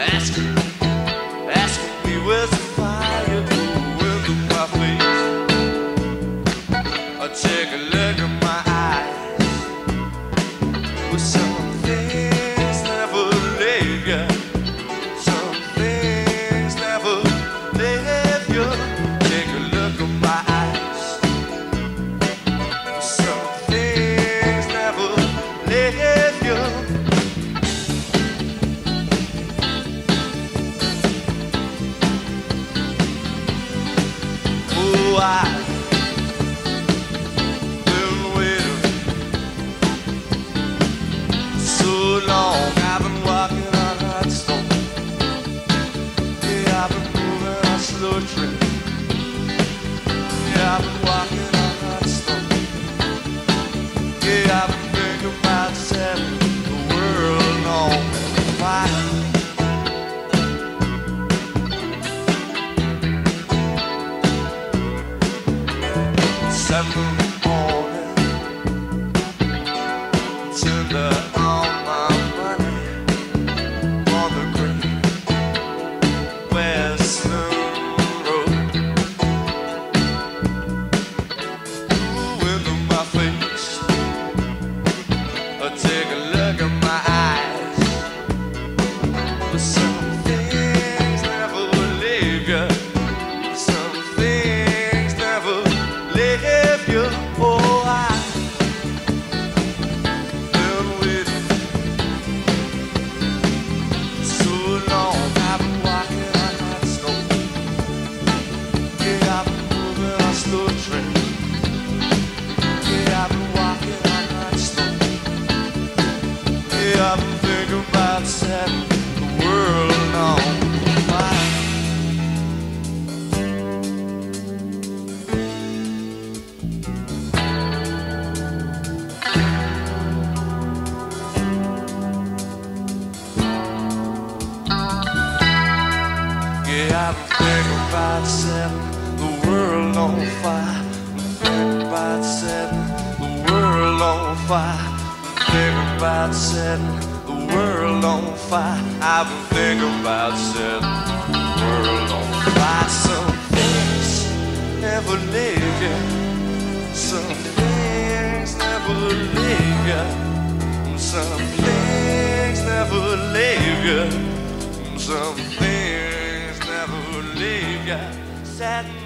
Asking me where's the fire going through my face. I take a look at my eyes. With some things never leave you. Some things never leave you. Take a look at my eyes. With some things never leave you. I've been waiting so long. I've been walking on hot stone. Yeah, I've been moving on slow train. Yeah, I've been walking on hot stone. Yeah, I've been thinking about setting the world on fire. Seven morning, tender all my money on the Great Western Road. Ooh, into my face, take a look at my eyes. But some things never leave you. Some things never leave you. Oh, I've been waiting so long. I've been walking on hot stone. Yeah, I've been moving on slow train. Yeah, I've been walking on hot stone. Yeah, I've been thinking about setting the world on fire. Yeah, I've been thinking about setting the world on fire. Thinking about setting the world on fire. Thinking about setting the world on fire. I've been thinking about setting the world on fire. Some things never leave you. Some things never leave you. Some things never leave you. Some things never leave you. Setting